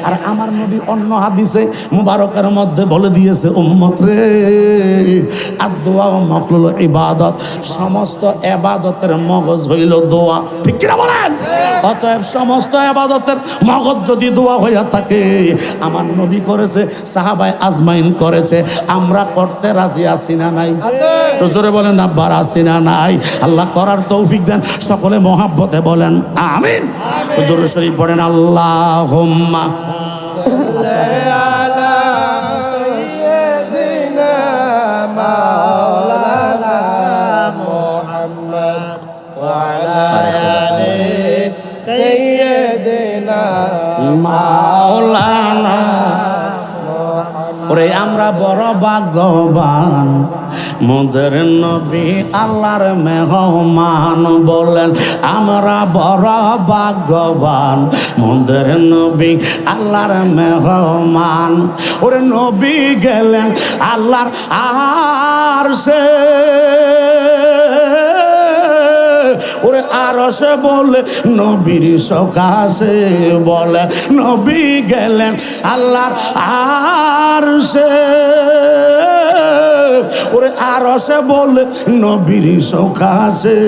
আর আমার নবী অন্য হাদিসে মুবারকের মধ্যে বলে দিয়েছে, উম্মত রে, আর দোয়া ও মকরুল ইবাদত, সমস্ত ইবাদতের মগজ হইল দোয়া, ঠিক কিনা বলেন? অতএব সমস্ত ইবাদতের মগজ যদি দোয়া হইয়া থাকে, আমার নবী করেছে, সাহাবায়ে আজমাইন করেছে, আমরা করতে রাজি আছি না নাই? তো জোরে বলেন আব্বার আছি না নাই? আল্লাহ করার তৌফিক দেন, সকলে মহাব্বতে বলেন আমিন। তো দরুদ শরীফ পড়েন, আল্লাহুম্মা মাওলানা। ওরে আমরা বড় ভাগ্যবান, মোদের নবী আল্লাহর মেহমান। বলেন আমরা বড় ভাগ্যবান, মোদের নবী আল্লাহর মেহমান। ওরে নবী গেলেন আল্লাহর আরশে, ওরে আরশে বলে নবীর সকাশে, বলে নবী গেলেন আল্লাহর আরশে, ওরে আরশে বলে নবীর সকাশে।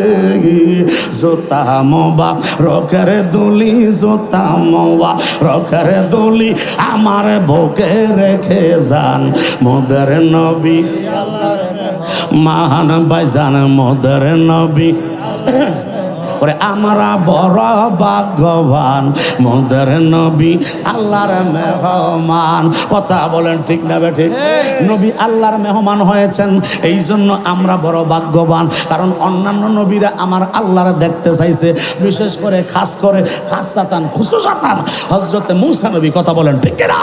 জোতা মোবা রকের দুলি, জোতা মোবা রকের দুলি, আমার বুকে রেখে যান মোদের নবী মহান ভাইজান, মোদের নবী। ওরে আমরা বড় ভাগ্যবান, মোদের নবী আল্লাহর মেহমান। কথা বলেন ঠিক না বেঠে? নবী আল্লাহর মেহমান হয়েছেন, এই জন্য আমরা বড় ভাগ্যবান। কারণ অন্যান্য নবীরা আমার আল্লাহর দেখতে চাইছে, বিশেষ করে খাস করে খাসাতান খুসুসাতান হযরতে মূসা নবী, কথা বলেন ঠিক না?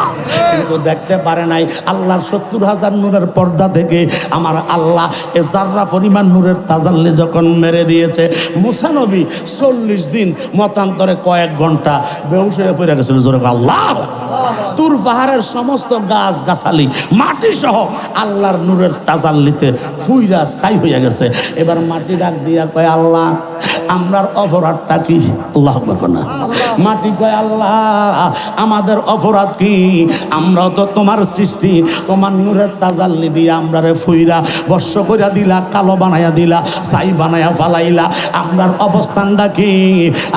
কিন্তু দেখতে পারে নাই। আল্লাহর 70,000 নূরের পর্দা থেকে আমার আল্লাহ এ জাররা পরিমাণ নূরের তাজাল্লি যখন মেরে দিয়েছে, মূসা নবী 40 দিন মতান্তরে কয়েক ঘন্টা বেহুশ হয়ে পড়ে গেছিল। জোরে আল্লাহ। তুর পাহাড়ের সমস্ত গাছ গাছালি মাটি সহ আল্লাহর নূরের তাজাল্লিতে ফুইরা ছাই হয়ে গেছে। এবার মাটি ডাক দিয়া কয়, আল্লাহ আমরার অপরাধটা কি? আল্লাহ না, মাটি কয়, আল্লাহ আমাদের অপরাধ কি? আমরাও তো তোমার সৃষ্টি, তোমার নূরের তাজাল্লি দিয়ে আমরারে ফুইরা বর্ষ কইরা দিলা, কালো বানাইয়া দিলা, ছাই বানাইয়া ফালাইলা। আমরার অবস্থানটা কি?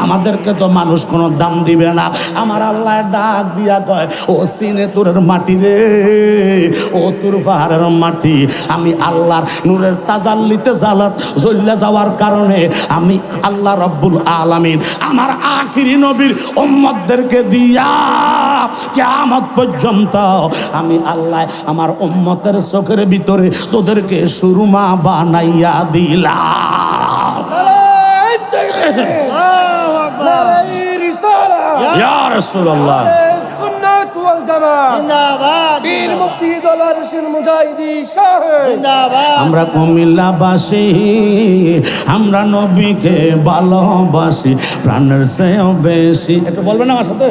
আমাদেরকে তো মানুষ কোনো দাম দিবে না। আমার আল্লাহ ডাক দিয়া কয়, ও সিনে তোরের মাটি রে, ও তোর পাহাড়ের মাটি, আমি আল্লাহর নূরের তাজাল্লিতে জালাত জ্বলে যাওয়ার কারণে আমি আল্লাহ রব্বুল আলামিন আমার আখিরি নবীর উম্মতদেরকে দিয়া কিয়ামত পর্যন্ত আমি আল্লাহ আমার উম্মতের চোখের ভিতরে তোদেরকে সুরমা বানাইয়া দিলাম। ইয়া রাসূলুল্লাহ, সুন্নাত ওয়াল জামাত জিন্দাবাদ, বীর মুক্তি দল আরশের মুজাহিদি শাহেদ জিন্দাবাদ। আমরা কুমিল্লাবাসী, আমরা নবীকে ভালোবাসি প্রাণের চেয়েও বেশি। একটু বলবেন না আমার সাথে?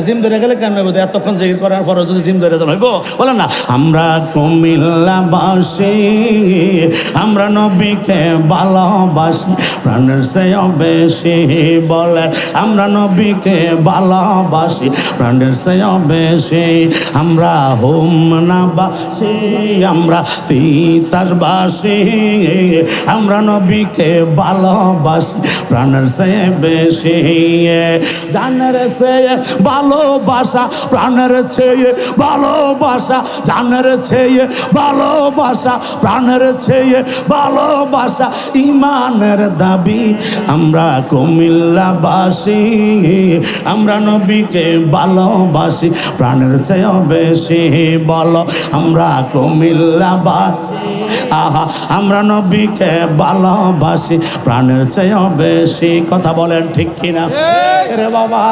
জিম ধরে গেলে কেন হইব? এতক্ষণ জিকির করার পরে যদি জিম ধরে হইব, বলেন না। আমরা কুমিল্লাবাসী, আমরা নবীকে ভালোবাসি প্রাণের চেয়েও বেশি। বলেন আমরা নবীকে ভালোবাসি প্রাণের চেয়েও বেশি। আমরা হোমনাবাসী, আমরা তিতাসবাসী, আমরা নবীকে ভালোবাসি প্রাণের চেয়ে বেশি। জানের চেয়ে ভালোবাসা, প্রাণের চেয়ে ভালোবাসা, জানের চেয়ে ভালোবাসা, প্রাণের চেয়ে ভালোবাসা, ইমানের দাবি। আমরা কুমিল্লাবাসী, আমরা নবীকে ভালোবাসি প্রাণের চেয়েও বেশি। বলো আমরা কুমিল্লাবাসী, আহা আমরা নবীকে ভালোবাসি প্রাণের চেয়েও বেশি। কথা বলেন ঠিক কিনা? রে বাবা,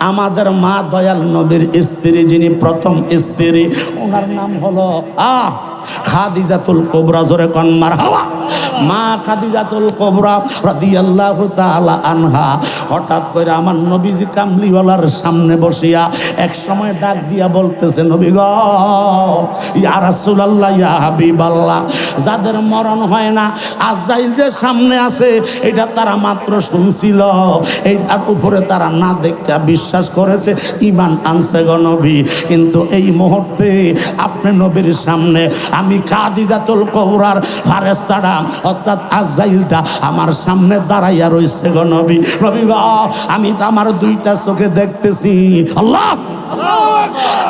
আমাদের মা দয়াল নবীর স্ত্রী, যিনি প্রথম স্ত্রী, ওনার নাম হলো খাদিজাতুল কুবরা। জোরে কোন মারহাবা। মা খাদিজাতুল কুবরা রাদিয়াল্লাহু তাআলা আনহা, হঠাৎ করে আমার নবীজি কামলিওয়ালার সামনে বসিয়া এক সময় ডাক দিয়া বলতেছে, নবী গো, ইয়া রাসূলুল্লাহ, ইয়া হাবিবাল্লাহ, যাদের মরণ হয় না আজরাইল যে সামনে আছে এটা তারা মাত্র শুনছিল, এইটার উপরে তারা না দেখা বিশ্বাস করেছে, ঈমান আনছে গো নবী। কিন্তু এই মুহূর্তে আপনি নবীর সামনে আমি খাদিজাতুল কুবরার ফেরেশতারা অর্থাৎ আজরাইলটা আমার সামনে দাঁড়াইয়া রইছে গো নবী। নবী গো, আমি তো আমার দুইটা চোখে দেখতেছি। আল্লাহ,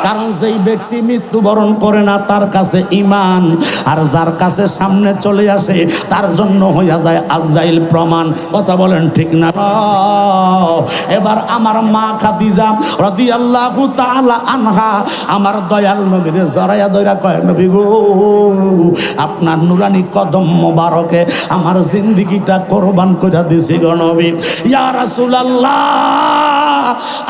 কারণ যেই ব্যক্তি মৃত্যুবরণ করে না তার কাছে ঈমান, আর যার কাছে সামনে চলে আসে তার জন্য হইয়া যায় আজরাইল প্রমাণ। কথা বলেন ঠিক না? এবার আমার মা খাদিজা রাদিয়াল্লাহু তাআলা আনহা আমার দয়াল নবীরে জড়াইয়া ধইরা কয়, নবী গো, আপনার নুরানি কদম মোবারকে আমার জিন্দেগিটা কোরবান করে দিছি গো নবী। ইয়া রাসূলুল্লাহ,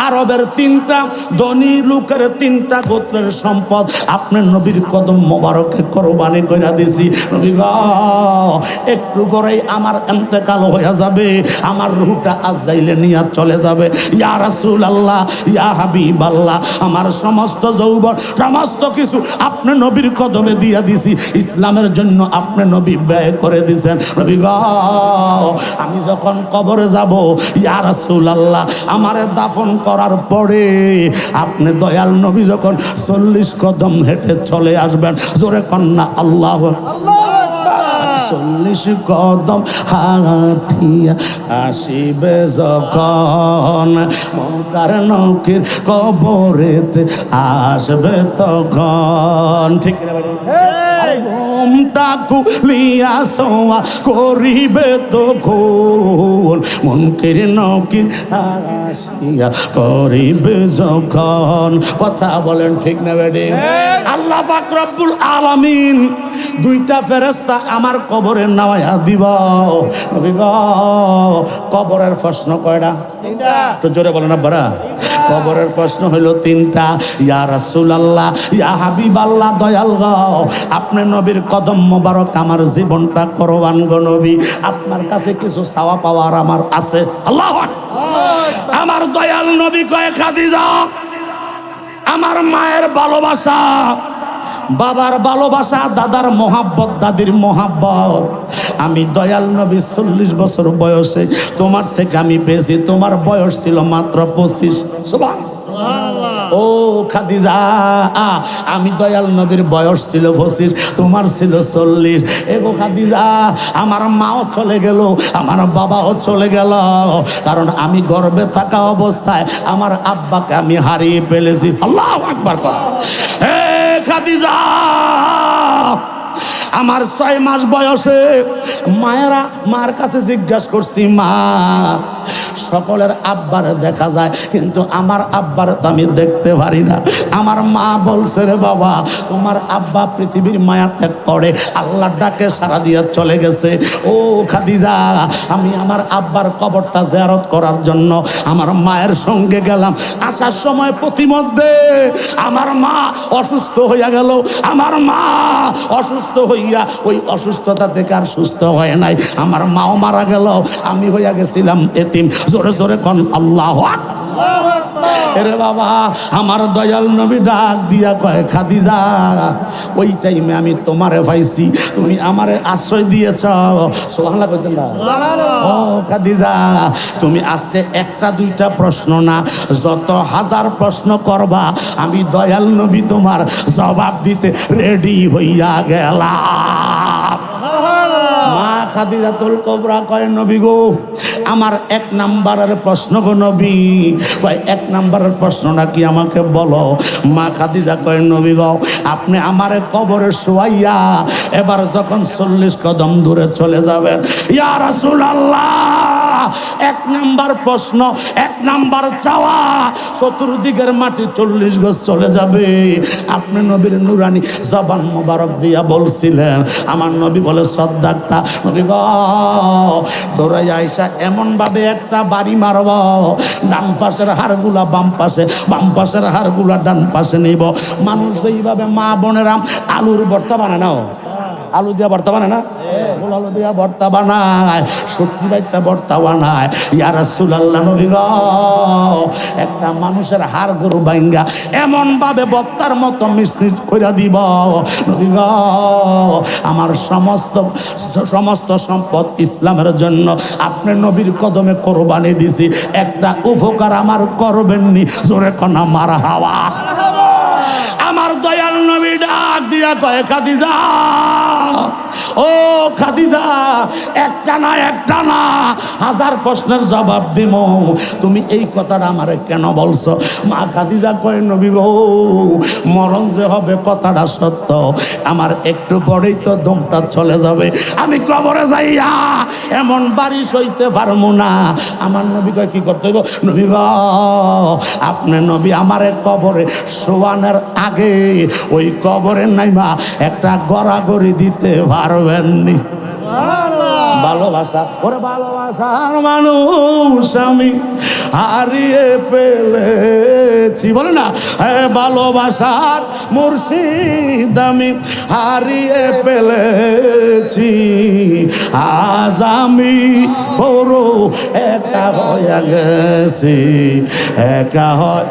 আরবের 3টা ধনী লোকের 3টা গোত্রের সম্পদ আপনার নবীর কদম মোবারকে কোরবানি কইরা দিছি। নবী গো, একটু করেই আমার ইন্তেকাল হয়ে যাবে, আমার রূহটা আজরাইলে নিয়ে চলে যাবে। ইয়া রাসূলুল্লাহ, ইয়া হাবিবাল্লাহ, আমার সমস্ত যৌবন সমস্ত কিছু আপনি নবীর কদমে দিয়া দিছি, ইসলামের জন্য আপনি নবী ব্যয় করে দিছেন। নবী গো, আমি যখন কবরে যাব, ইয়া রাসূলুল্লাহ, আমারে দাফন করার পরে আপনি দয়াল নবী যখন 40 কদম হেঁটে চলে আসবেন, জোরে কন্যা আল্লাহ, 40 কদম হাঁটিয়া আসিবে যখন, মুনকার নকির কবরেতে আসবে তখন। ঠিক না? ঘুমটা খুলিয়া সোয়া করিবে তখন, মুনকার নকির আসিয়া করিবে যখন। কথা বলেন ঠিক না বেডি? আল্লাহ পাক রব্বুল আলামিন 2টা ফেরেশতা আমার কবরে নামায়া দিব। নবী গো, কবরের প্রশ্ন কয়টা? 3টা। তো জোরে বলেন আব্বারা। কবরের প্রশ্ন হইল 3টা। ইয়া রাসূলুল্লাহ, ইয়া হাবিবাল্লাহ, দয়াল গো, আপনি নবীর কদম মোবারক আমার জীবনটা কোরবান গো নবী। আপনার কাছে কিছু চাওয়া পাওয়ার আমার আছে। আল্লাহু আকবার। আমার দয়াল নবী কয়, খাদিজা, আমার মায়ের ভালোবাসা, বাবার ভালোবাসা, দাদার মোহাব্বত, দাদির মোহাব্বত, আমি দয়াল নবী 40 বছর বয়সে তোমার থেকে আমি পেয়েছি। তোমার বয়স ছিল মাত্র 25। সুবহানাল্লাহ। ও খাদিজা, আমি দয়াল নবীর বয়স ছিল 25, তোমার ছিল 40। এগো খাদিজা, আমার মাও চলে গেল, আমার বাবাও চলে গেল, কারণ আমি গর্ভে থাকা অবস্থায় আমার আব্বাকে আমি হারিয়ে ফেলেছি। আল্লাহু আকবার। হে খাদিজা, আমার 6 মাস বয়সে মায়েরা মার কাছে জিজ্ঞাসা করছি, মা, সকলের আব্বারে দেখা যায় কিন্তু আমার আব্বারে তো আমি দেখতে পারি না। আমার মা বলছে, রে বাবা, তোমার আব্বা পৃথিবীর মায়া ত্যাগ করে আল্লাহর ডাকে সারা দিয়ে চলে গেছে। ও খাদিজা, আমি আমার আব্বার কবরটা জিয়ারত করার জন্য আমার মায়ের সঙ্গে গেলাম। আসার সময় প্রতিমধ্যে আমার মা অসুস্থ হইয়া গেল। আমার মা অসুস্থ হইয়া ওই অসুস্থতা থেকে আর সুস্থ হয় নাই, আমার মাও মারা গেল, আমি হইয়া গেছিলাম এতিম। জোরে জোরে কোন আল্লাহু আকবার। এরে বাবা, আমার দয়াল নবী ডাক দিয়া কয়, খাদিজা, ওই টাইমে আমি তোমারে পাইছি, তুমি আমারে আশ্রয় দিয়েছ। সুবহানাল্লাহ কইতেন না? ও খাদিজা, তুমি আজকে 1টা 2টা প্রশ্ন না, যত হাজার প্রশ্ন করবা আমি দয়াল নবী তোমার জবাব দিতে রেডি হইয়া গেলাম। মা খাদিজাতুল কুবরা কয়, নবী গো, আমার 1 নাম্বারের প্রশ্ন গো নবী। কয়, 1 নাম্বারের প্রশ্নটা কি আমাকে বলো। মা খাদিজা কয়, নবী গো, আপনি আমারে কবরে শোয়াইয়া এবার যখন 40 কদম দূরে চলে যাবেন, ইয়া রাসূলুল্লাহ, 1 নাম্বার প্রশ্ন, 1 নাম্বার চাওয়া, চতুর্দিকের মাটি 40 গজ চলে যাবে। আপনি নবীর নুরানি জবান মোবারক দিয়া বলছিলেন। আমার নবী বলে, সদ্দাক্তা। নবী গো, দৌড়াই আইসা এমন ভাবে একটা বাড়ি মারব, ডান পাশের হাড়গুলা বাম পাশে, বাম পাশের হাড়গুলা ডান পাশে নিব। মানুষ এইভাবে মা বোনেরা আলুর ভর্তা বানায় না, আলু দিয়া ভর্তা বানায় না, পোলালো দিয়া ভর্তা বানায়, সত্যি বাইটা ভর্তা বানায়। ইয়া রাসূলুল্লাহ নবী গো, একটা মানুষের হাড় গরু ভাঙ্গা এমন ভাবে ভর্তার মতো মিশ্রিত করে দিব নবী গো, আমার সমস্ত সম্পদ ইসলামের জন্য আপনি নবীর কদমে কোরবানি দিছি, একটা উপকার আমার করবেননি। জোরে কোনা মারহাবা। আমার দয়াল নবী ডাক দিয়া কয়, খাদিজা ও খাদিজা, একটা না হাজার প্রশ্নের জবাব দিব, তুমি এই কথাটা আমারে কেন বলছো? মা খাদিজা কয়, নবী গো, মরণ যে হবে কথাটা সত্য, আমার একটু পরেই তো দমটা চলে যাবে, আমি কবরে যাইয়া এমন বাড়ি সইতে পারবো না। আমার নবী কয়, কি করতে হইব? নবী গো, আপনি নবী আমারে কবরে শোয়ানোর আগে ওই কবরে নাইমা একটা গড়াগড়ি দিতে পারবেননি। ভালোবাসা, ওরে ভালোবাসার মানুষ আমি হারিয়ে ফেলেছি, বলে না, হ্যাঁ ভালোবাসার মুর্শিদ আমি হারিয়ে ফেলেছি, আজ আমি বড় একা হয়ে গেছি, একা হয়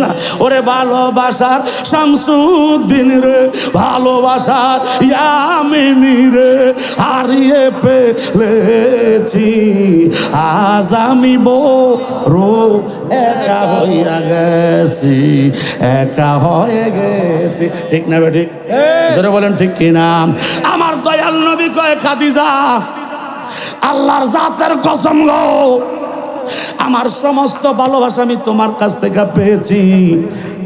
না। ওরে ভালোবাসার শামসুদ্দিন রে, ভালোবাসার ইয়ামিনী রে হারিয়ে ফেলেছি, আজ আমি বড় একা হইয়া গেছি, একা হয়ে গেছি। ঠিক না বে ঠিক? জোরে বলেন ঠিক কিনা? আমার দয়াল নবী কয়, খাদিজা আল্লাহর জাতের কসম গো, আমার সমস্ত ভালোবাসা আমি তোমার কাছ থেকে পেয়েছি।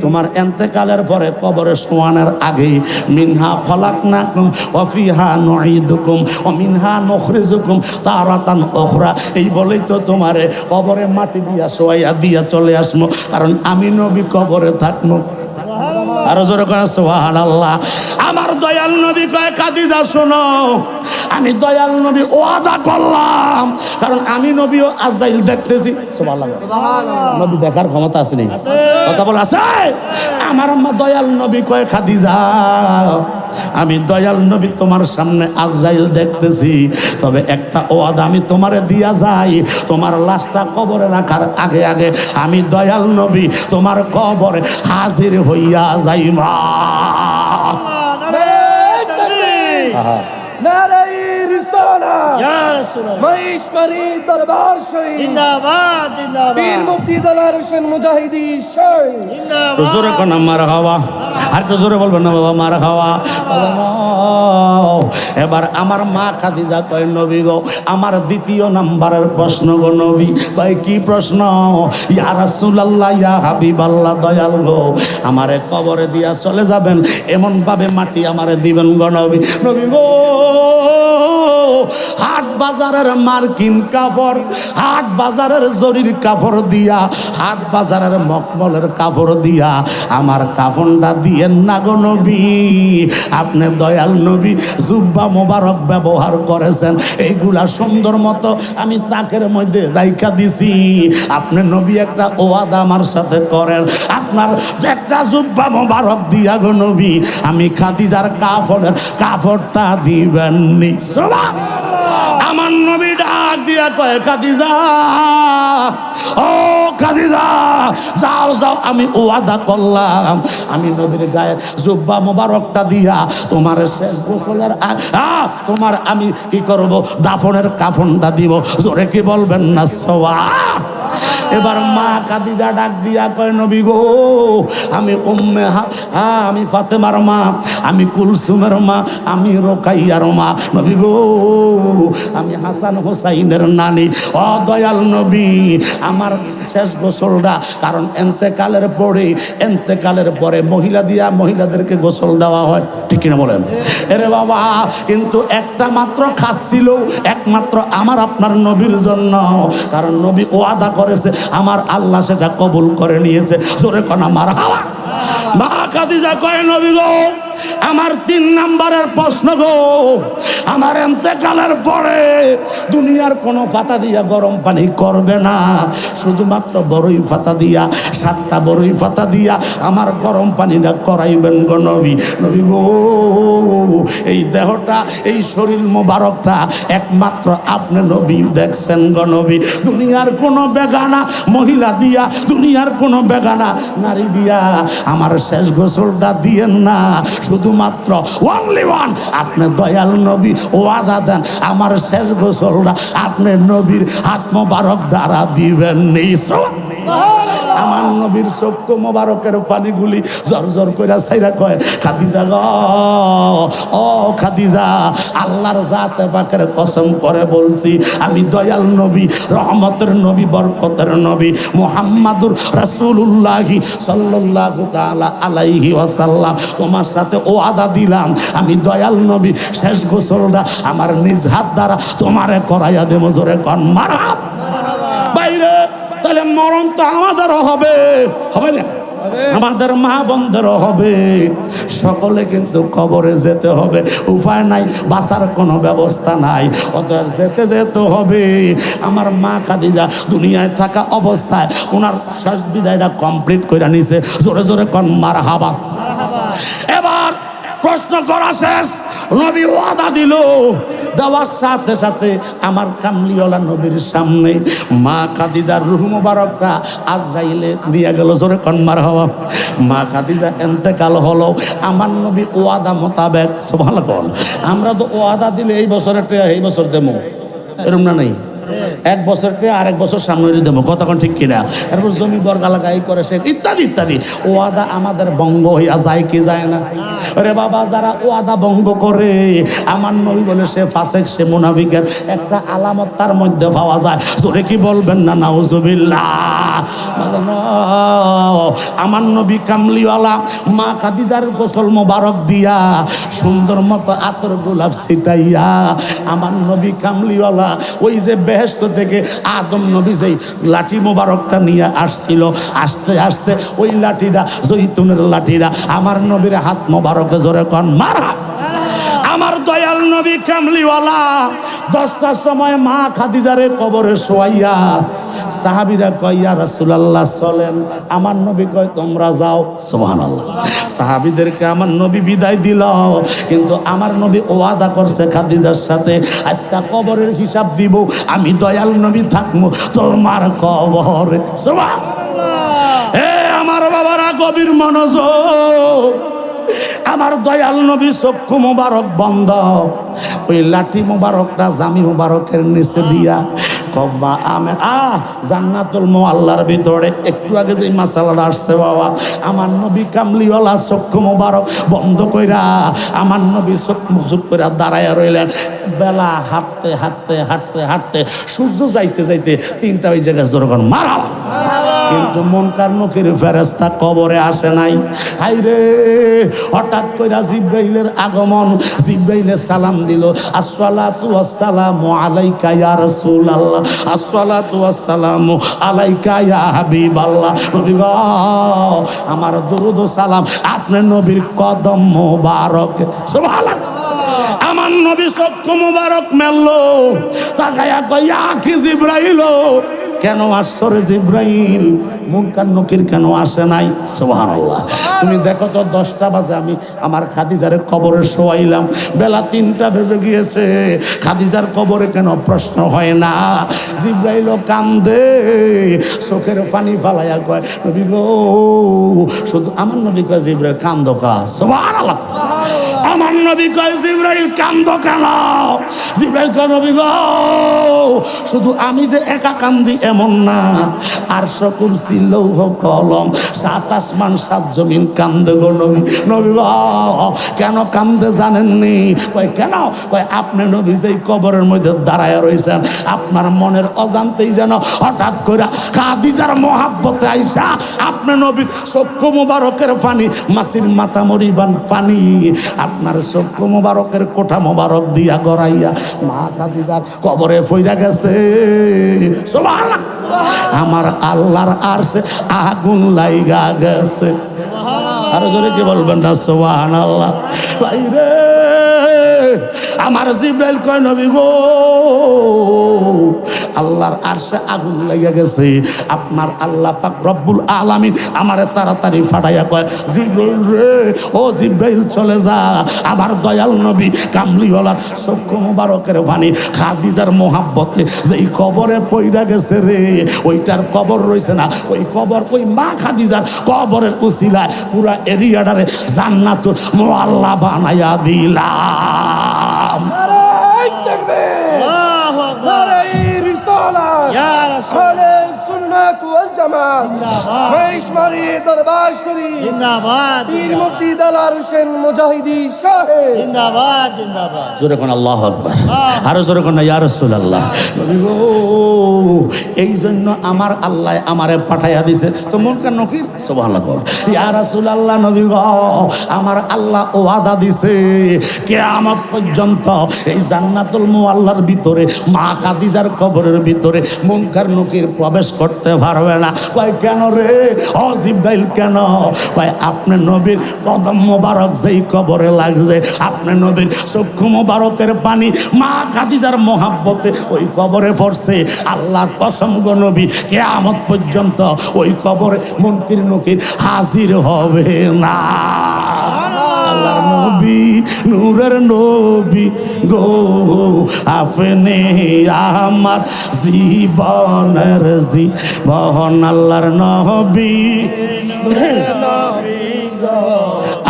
তোমার এন্তেকালের পরে কবরে শোয়ানোর আগে মিনহা খলাকনাকুম ওয়া ফিহা নুঈদুকুম ওয়া মিনহা নুখরিজুকুম তারাতান উখরা, এই বলেই তো তোমারে কবরে মাটি দিয়া শোয়াইয়া দিয়া চলে আসবো, কারণ আমি নবী কবরে থাকবো। আরো জোরে করে সুবহানাল্লাহ। আমার দয়াল নবী কয়, খাদিজা শোনো, আমি দয়াল নবী ওয়াদা করলাম, কারণ আমি নবীও আজরাইল দেখতেছি। সুবহানাল্লাহ, নবী দেখার ক্ষমতা আছে নেই? কথা বল আছে? আমার আম্মা দয়াল নবী কয়, খাদিজা আমি দয়াল নবী তোমার সামনে আজরাইল দেখতেছি, তবে একটা ওয়াদা আমি তোমারে দিয়া যাই, তোমার লাশটা কবরে রাখার আগে আগে আমি দয়াল নবী তোমার কবরে হাজির হইয়া যাইমা। নারাই রিসালাত, ইয়া রাসূলুল্লাহ, মহেশপুরি দরবার শরীফ জিন্দাবাদ, জিন্দাবাদ, পীর মুফতি দলার হোসেন মুজাহিদি শাহ জিন্দাবাদ। তো জোরে কোন মারহাবা, আর তো জোরে বলবেন না বাবা মারহাবা। এবার আমার মা খাদিজা কয়, নবী গো, আমার দ্বিতীয় নাম্বারের প্রশ্ন গো নবী। কয়, কি প্রশ্ন? ইয়া রাসূলুল্লাহ, ইয়া হাবিবাল্লাহ, দয়াল গো, আমারে কবরে দিয়া চলে যাবেন, এমন ভাবে মাটি আমারে দিবেন গো নবী। নবী গো, হাট বাজারের মার্কিন কাপড়, হাট বাজারের জরির কাপড় দিয়া, হাট বাজারের মকমলের কাপড় দিয়া আমার কাফনটা দিয়েন না গো নবী। আপনি দয়াল নবী জুব্বা মোবারক ব্যবহার করেছেন, এইগুলা সুন্দর মতো আমি তাকের মধ্যে রাইখা দিছি, আপনি নবী একটা ওয়াদা আমার সাথে করেন, আপনার একটা জুব্বা মোবারক দিয়া গো নবী আমি খাদিজার কাপড়টা দিবেননি। আমার নবী ডাক দিয়া কয়, খাদিজা ও খাদিজা, যাও যাও, আমি ওয়াদা করলাম আমি নবীর গায়ের জুব্বা মোবারকটা দিয়া তোমার শেষ গোসলের তোমার আমি কি করব, দাফনের কাফনটা দিব। জোরে কি বলবেন না? সওয়া। এবার মা খাদিজা ডাক দিয়া কয়, নবী গো, আমি আমি ফাতেমার মা, আমি কুলসুমের মা, আমি রোকাইয়ার মা, নবী গো, আমি হাসান হোসাইনের নানি। ও দয়াল নবী, আমার শেষ গোসলটা, কারণ এন্তেকালের পরে মহিলাদেরকে গোসল দেওয়া হয়, ঠিক কিনা বলেন? এরে বাবা, কিন্তু একটা মাত্র খাস ছিল, একমাত্র আমার আপনার নবীর জন্য, কারণ নবী ওয়াদা করেছে, আমার আল্লাহ সেটা কবুল করে নিয়েছে। জোরে কোনা মারহাবা। মা খাদিজা কয়, নবী গো, আমার 3 নাম্বারের প্রশ্ন গো, আমার ইন্তেকালের পরে দুনিয়ার কোনো পাতা দিয়া গরম পানি করবে না, শুধুমাত্র বড়ই পাতা দিয়া, 7টা বড়ই পাতা দিয়া আমার গরম পানিটা করাইবেন গো নবী। নবী গো, এই দেহটা, এই শরীর মোবারকটা একমাত্র আপনি নবী দেখছেন গো নবী। দুনিয়ার কোনো বেগানা মহিলা দিয়া, দুনিয়ার কোনো বেগানা নারী দিয়া আমার শেষ গোসলটা দিয়েন না, শুধুমাত্র ওনলি ওয়ান আপনি দয়াল নবী ওয়াদা দেন আমার শেষ গোসলটা আপনি নবীর হাত মোবারক দ্বারা দিবেন। আমার নবীর চক্ষু মোবারকের পানিগুলি জর কইরা ছাইরা কয়, খাদিজা গো, ও খাদিজা, আল্লাহর জাতে পাকের কসম করে বলছি, আমি দয়াল নবী, রহমতের নবী, বরকতের নবী মুহাম্মাদুর রাসূলুল্লাহি সাল্লাল্লাহু তাআলা আলাইহি ওয়াসাল্লাম তোমার সাথে ওয়াদা দিলাম, আমি দয়াল নবী শেষ গোসলটা আমার নিজ হাত দ্বারা তোমারে করাইয়া দেব। জোরে কন মারহাবা। বাইরে তাহলে মরণ তো আমাদেরও হবে, হবে না? আমাদের মা বোনদেরও হবে, সকলে কিন্তু কবরে যেতে হবে, উপায় নাই, বাঁচার কোনো ব্যবস্থা নাই, অতএব যেতে হবে। আমার মা খাদিজা দুনিয়ায় থাকা অবস্থায় ওনার শেষ বিদায়টা কমপ্লিট করে নিছে। জোরে জোরে কন মারহাবা। এবার প্রশ্ন করা শেষ, নবী ওয়াদা দিল, দেওয়ার সাথে সাথে আমার কামলিওয়ালা নবীর সামনে মা খাদিজার রূহ মুবারকটা আজরাইলে দিয়ে গেল। জোরে কন মারহাবা। মা খাদিজা ইন্তেকাল হলো, আমার নবী ওয়াদা মোতাবেক, সুবহানাল্লাহ, আমরা তো ওয়াদা দিলে এই বছরের টাকা এই বছর দেবো, এরকম না নেই, 1 বছরকে আরেক বছর সামনে দেবো, কতক্ষণ ঠিক কিনা, এরপর জমি বর্গা লাগাই করে সে ইত্যাদি ইত্যাদি। ওয়াদা আমাদের ভঙ্গ হইয়া যায় কি যায় না? আরে বাবা, যারা ওয়াদা ভঙ্গ করে, আমার নবী বলে সে ফাসেক, সে মুনাফিকের একটা আলামত তার মধ্যে পাওয়া যায়। জোরে কি বলবেন না নাউজুবিল্লাহ? আমার নবী কামলিওয়ালা মা খাদিজার গোসল মোবারক দিয়া, সুন্দর মতো আতর গোলাপ ছিটাইয়া, আমার নবী কামলিওয়ালা ওই যে বেহেশত থেকে আদম নবী যেই লাঠি মোবারকটা নিয়ে আসছিল, আস্তে আস্তে ওই লাঠিটা, জৈতুনের লাঠিটা আমার নবীর হাত মোবারকে জোরে কন মারহাবা। আমার দয়াল নবী কামলিওয়ালা 10টার সময় মা খাদিজারে কবরে শোয়াইয়া সাহাবীরা কয়, ইয়া রাসূলুল্লাহ চলেন। আমার নবী কয়, তোমরা যাও। সুবহানাল্লাহ। সাহাবীদেরকে আমার নবী বিদায় দিল, কিন্তু আমার নবী ওয়াদা করছে খাদিজার সাথে, আজকে কবরের হিসাব দিব, আমি দয়াল নবী থাকবো তোমার কবরে। সুবহানাল্লাহ। হে আমার বাবারা, গভীর মনোযোগ, আমার দয়াল নবী চক্ষু মোবারক বন্ধ, ওই লাঠি মোবারকটা জামি মোবারকের নিচে দিয়া কব্বা আমি জান্নাতুল মুআল্লার ভিতরে একটু আগে যে মাসালাটা আসছে বাবা, আমার নবী কামলিওয়ালা চক্ষু মোবারক বন্ধ কইরা আমার নবী চুপ কইরা দাঁড়াইয়া রইলেন। বেলা হাঁটতে হাঁটতে হাঁটতে হাঁটতে সূর্য যাইতে যাইতে 3টা ওই জায়গায় জোরগণ মারহাবা। কিন্তু মুনকার নকির ফেরেশতা কবরে আসে নাই। হাইরে, হঠাৎ কইরা জিব্রাইলের আগমন, জিব্রাইলে সালাম দিল, আসসালাতু ওয়াসসালামু আলাইকা ইয়া রাসূলুল্লাহ, আসসালাতু ওয়াসসালামু আলাইকা ইয়া হাবিবাল্লাহ। নবী গো, আমার দরুদ ও সালাম আপনার নবীর কদম মোবারক। সুবহানাল্লাহ। আমার নবী চক্ষু মোবারক মেললো, তাকায়া কয়, ইয়া কি জিব্রাইল, কেন আসছো রে জিব্রাইল? মুনকার নকির কেন আসে নাই? সুবহানাল্লাহ। তুমি দেখো তো 10টা বাজে আমি আমার খাদিজারে কবরে শোয়াইলাম, বেলা 3টা বেজে গিয়েছে, খাদিজার কবরে কেন প্রশ্ন হয় না? জিব্রাইলও কান্দে, চোখের পানি ফালাইয়া কয়, নবী গো, শুধু আমার নবী কয়, জিব্রাইল কান্দো কা? সুবহানাল্লাহ। আমার নবী কয়, জিব্রাইল কান্দো কেন? জিব্রাইল কয়, নবী গো, শুধু আমি যে একা কান্দি এমন না, আরশ কুরসি লৌহ কলম 7 আসমান 7 জমিন কান্দে গো নবী। নবী গো, কেন কান্দে জানেননি? কয় কেন? কয় আপনি নবী যেই কবরের মধ্যে দাঁড়ায় রয়েছেন, আপনার মনের অজান্তেই যেন হঠাৎ করে খাদিজার মহাব্বতে আইসা আপনি নবীর চক্ষু মোবারকের পানি, মাসির মাথা মরিবান পানি আপনার চক্ষু মোবারকের কোঠা মোবারক দিয়া গড়াইয়া মা খাদিজার কবরে ফইরা গেছে। সুবহানাল্লাহ। আমার আল্লাহর আরশে আগুন লাইগা গেছে। আরো জোরে কি বলবেন না সুবহানাল্লাহ। ভাই রে আমার জিবরাইল কয় নবী গো আল্লাহর আরশে আগুন লেগে গেছে, আপনার আল্লাহ পাক রব্বুল আলামিন আমারে তাড়াতাড়ি ফাটাইয়া কয় জিবরাইল রে ও জিবরাইল চলে যা, আমার দয়াল নবী কামলিওয়ালার চক্ষু মুবারকের পানি খাদিজার মোহাব্বতে যেই কবরে পইরা গেছে রে, ওইটার কবর রইছে না, ওই কবর ওই মা খাদিজার কবরের উসিলায় পুরা এরিয়াটারে জান্নাতুল মুআল্লা বানায়া দিলাম। নারায়ে তাকবীর, নারায়ে রিসালাত, আহলে সুন্নাত ওয়াল জামাত, মহেশমারী দরবার শরীফ জিন্দাবাদ, পীর মুফতি দেলার হোসেন মুজাহিদি সাহেব জিন্দাবাদ জিন্দাবাদ। জোরে কোন আল্লাহু আকবার, আরো জোরে কোন ইয়া রাসূলুল্লাহ। নবী গো এই জন্য আমার আল্লাহ আমারে পাঠাইয়া দিছে, তো মুনকার নকির সুবহানাল্লাহ ইয়া রাসূলুল্লাহ। নবী গো আমার আল্লাহ ওয়াদা দিছে কিয়ামত পর্যন্ত এই জান্নাতুল মুআল্লার ভিতরে মা খাদিজার কবরের ভিতরে মুনকার নকির প্রবেশ করতে পারবে না। কয় কেন রে ও জিবরাইল কেন? কয় আপনি নবীর কদম মোবারক যেই কবরে লাগছে, আপনি নবীর চক্ষু মোবারকের পানি মা খাদিজার মোহাব্বতে ওই কবরে পড়ছে, আল্লাহর কসম গো নবী কিয়ামত পর্যন্ত ওই কবরে মুনকির নকির হাজির হবে না। আল্লাহর নবী নূরের নবী গো আপনি আমার জীবনের জীবন, আল্লাহর নবী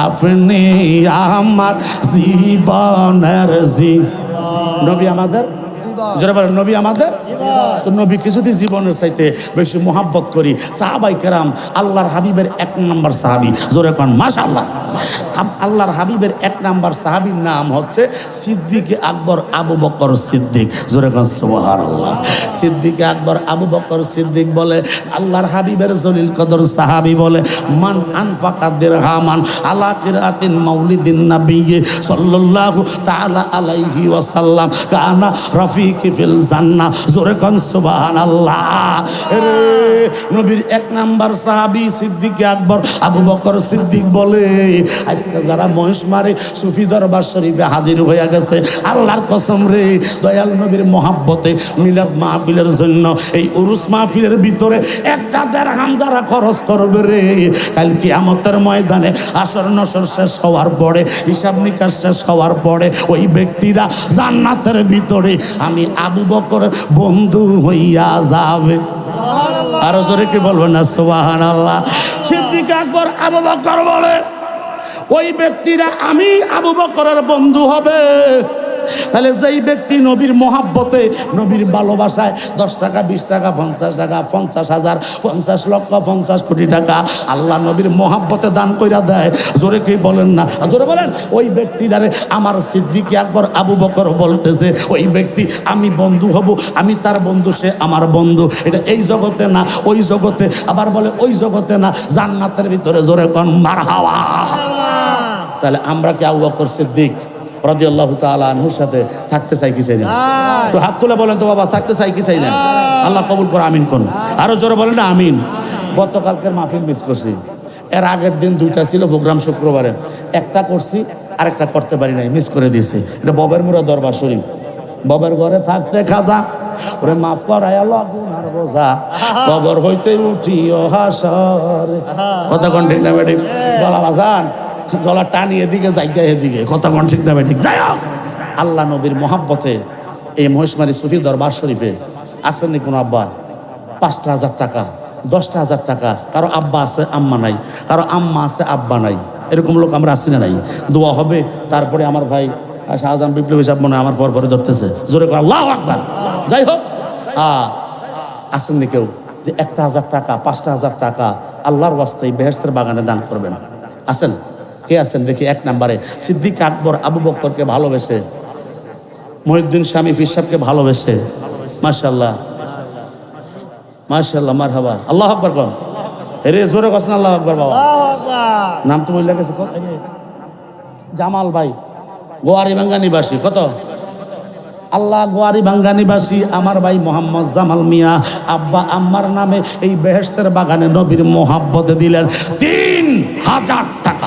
আপনি আমার জীবনের নবী আমাদের যারা বলেন নবী আমাদের, তো নবীকে যদি জীবনের চাইতে বেশি মোহাব্বত করি, সাহাবাই কেরাম আল্লাহর হাবিবের এক নম্বর সাহাবি, জোরে কোন মাশাআল্লাহ। আল্লাহর হাবিবের এক নম্বর সাহাবীর নাম হচ্ছে সিদ্দিকে আকবর আবু বকর সিদ্দিক, জোরে কোন সুবহানাল্লাহ। সিদ্দিকে আকবর আবু বকর সিদ্দিক বলে আল্লাহর হাবিবের জলিল কদর সাহাবী বলে মান আনফাকা দিরহামান আলা কিরাতিন মাউলিদিন নবী সাল্লাল্লাহু তাআলা আলাইহি ওয়াসাল্লাম কানা রাফিকি ফিল জান্নাহ, জোরে কোন সুবহানাল্লাহ। রে নবীর এক নাম্বার সাহাবী সিদ্দিকে আকবর আবু বকর সিদ্দিক বলে আজকে যারা মহিষ মারে সুফি দরবার শরীফে হাজির হয়ে গেছে, আল্লাহর কসম রে দয়াল নবীর মোহাব্বতে মিলাদ মাহফিলের জন্য এই উরুস মাহফিলের ভিতরে একটা দিরহাম যারা খরচ করবে রে, কাল কিয়ামতের ময়দানে আসর নসর শেষ হওয়ার পরে হিসাব নিকাশ শেষ হওয়ার পরে ওই ব্যক্তিরা জান্নাতের ভিতরে আমি আবু বকর বন্ধু হইয়া যাবে। আরো জোরে কি বলবো না সুবহানাল্লাহ। সিদ্দিক আকবর আবু বকর বলে ওই ব্যক্তিরা আমি আবু বকরের বন্ধু হবে। তাহলে যেই ব্যক্তি নবীর মোহাব্বতে নবীর ভালোবাসায় 10 টাকা 20 টাকা 50 টাকা 50,000 50 লক্ষ 50 কোটি টাকা আল্লাহ নবীর মোহাব্বতে দান কইরা দেয়, জোরে কি বলেন না, জোরে বলেন। ওই ব্যক্তিটারে আমার সিদ্দিক আকবর আবু বকর বলতেছে ওই ব্যক্তি আমি বন্ধু হব, আমি তার বন্ধু সে আমার বন্ধু। এটা এই জগতে না ওই জগতে, আবার বলে ওই জগতে না জান্নাতের ভিতরে, জোরে কোন মারহাবা। তাহলে আমরা কি আবু বকর সিদ্দিক রাদিয়াল্লাহু তাআলা আনহুর সাথে থাকতে চাই কি চাই না? তো হাত তুলে বলেন তো বাবা, থাকতে চাই কি চাই না? আল্লাহ কবুল করে আমিন কোন, আরো জোরে বলেন না আমিন। গতকালকের মাহফিল মিস করছি, এর আগের দিন 2টা ছিল প্রোগ্রাম শুক্রবারে, একটা করছি আরেকটা করতে পারি নাই, মিস করে দিয়েছি। এটা ববের মুরা দরবার শরীফ, ববের ঘরে থাকতে খাজা ওরে মাফ করায়া গুনার বোঝা কবর হইতে উঠিও হাসরে। কথা কোন ঠিক না বেটি? গলা বাজান গলা টানি এদিকে জায়গা এদিকে, কথা কোন ঠিক না বেটি? যাই হোক, আল্লাহ নবীর মোহাব্বতে এই মহেশমারী সুফি দরবার শরীফে আসেননি কোনো আব্বা 5,000 টাকা 10,000 টাকা, কারো আব্বা আছে আম্মা নাই, কারো আম্মা আছে আব্বা নাই, এরকম লোক আমরা আসি না নাই? দোয়া হবে। তারপরে আমার ভাই শাহজাহান বিপ্লবী সাহেব মনে হয় আমার পরে ধরতেছে, জোরে করে আল্লাহু আকবার। যাই হোক, আসেননি কেউ যে 1,000 টাকা 5,000 টাকা আল্লাহর ওয়াস্তায় বেহেশতের বাগানে দান করবেন? আসেন? কে আছেন দেখি? 1 নম্বরে সিদ্দিক আকবর আবু বকরকে ভালোবেসে, মহিউদ্দিন শামী পীর সাহেবকে ভালোবেসে, মাশাআল্লাহ মাশাআল্লাহ মারহাবা, আল্লাহু আকবার কোন রে, জোরে করছেন আল্লাহু আকবার বাবা। নাম তো বললে গেছে জামাল ভাই, গোয়ারি ভাঙ্গা নিবাসী। কত? আল্লাহ গোয়ারি ভাঙ্গা নিবাসী আমার ভাই মোহাম্মদ জামাল মিয়া আব্বা আম্মার নামে এই বেহেশতের বাগানে নবীর মোহাব্বতে দিলেন 3,000 টাকা।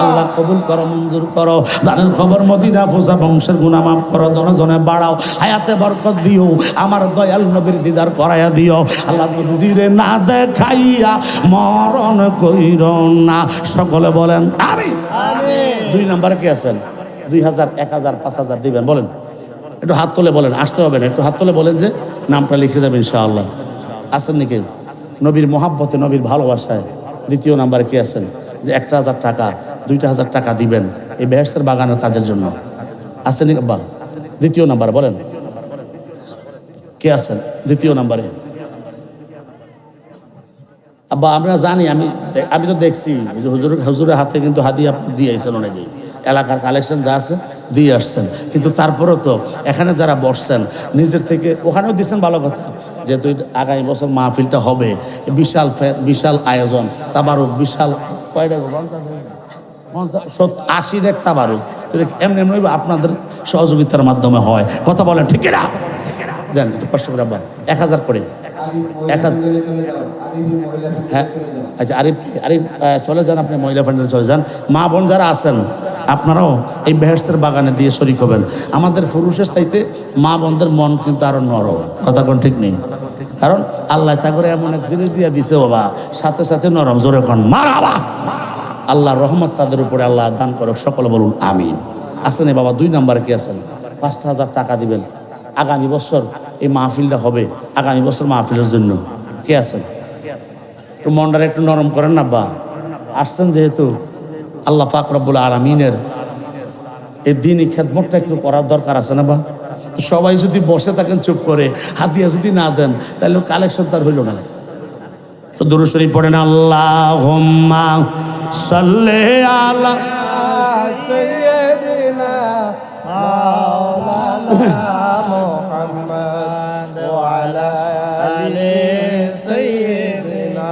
আল্লাহ কবুল করো, মঞ্জুর করো। দানের খবর মদিনা পৌঁছা, বংশের গুনাহ মাফ করো, জনে বাড়াও, হায়াতে বরকত দিও, আমার দয়াল নবীর দিদার করাইয়া দিও। আল্লাহ নবীজিরে না দেখাইয়া মরণ কইর না। সকলে বলেন আমিন। দুই নম্বরে কি আছেন? 2000, 1000, 5000 দিবেন, বলেন। একটু হাত তুলে বলেন, আসতে হবে না, একটু হাত তুলে বলেন যে নামটা লিখে যাবেন ইনশাআল্লাহ। আছেন নাকি? নবীর মহাব্বতে, নবীর ভালোবাসায় দ্বিতীয় নাম্বারে কি আছেন? যে 1000 টাকা, 2000 টাকা দিবেন এই বেহেশতের বাগানের কাজের জন্য। আছেন নাকি আব্বা? দ্বিতীয় নাম্বার বলেন, কে আছেন দ্বিতীয় নাম্বারে? আব্বা আমরা জানি, আমি তো দেখছি হুজুরের হাতে কিন্তু হাদিয়া আপনি দিয়ে আসছেন, অনেকেই এলাকার কালেকশন যা আছে দিয়ে আসছেন, কিন্তু তারপরেও তো এখানে যারা বসছেন নিজের থেকে ওখানেও দিচ্ছেন, ভালো কথা। যেহেতু আগামী বছর মাহফিলটা হবে, বিশাল বিশাল আয়োজন, তাবারুক বিশাল, কয়টা 80 এক তাবারুক, এমনি এমনি আপনাদের সহযোগিতার মাধ্যমে হয়, কথা বলেন ঠিক না? দেন একটু কষ্ট করে আব্বা, 1000 করে। 1000, হ্যাঁ আচ্ছা। আরিফ চলে যান, আপনি মহিলা ফান্ডে চলে যান। মা বোন যারা আছেন আপনারাও এই বেহেশতের বাগানে দিয়ে শরীক হবেন। আমাদের পুরুষের চাইতে মা বোনদের মন কিন্তু আরো নরম, কথা কোন ঠিক নেই? কারণ আল্লাহ তা করে এমন এক জিনিস দিয়ে দিছে বাবা, সাথে সাথে নরম, জোরে খন মারহাবা। আল্লাহর রহমত তাদের উপরে আল্লাহ দান করুক, সকলে বলুন আমিন। আছেন বাবা? 2 নম্বরে কি আছেন? 5000 টাকা দিবেন, আগামী বছর এই মাহফিলটা হবে, আগামী বছর মাহফিলের জন্য। কে আছেন? একটু মনটারে একটু নরম করেন না বা। আসছেন যেহেতু, আল্লাহ পাক রব্বুল আলামিনের এই দিনই খেদমতটা একটু করার দরকার আছে না বা? তো সবাই যদি বসে থাকেন চুপ করে, হাদিয়া যদি না দেন, তাহলে কালেকশন তার হইল না। তো দুরূদ শরীফ পড়েন, আল্লাহুম্মা সাল্লি আলা সাইয়্যিদিনা মাওলানা মুহাম্মদ ওয়া আলা আলি সাইয়্যিদিনা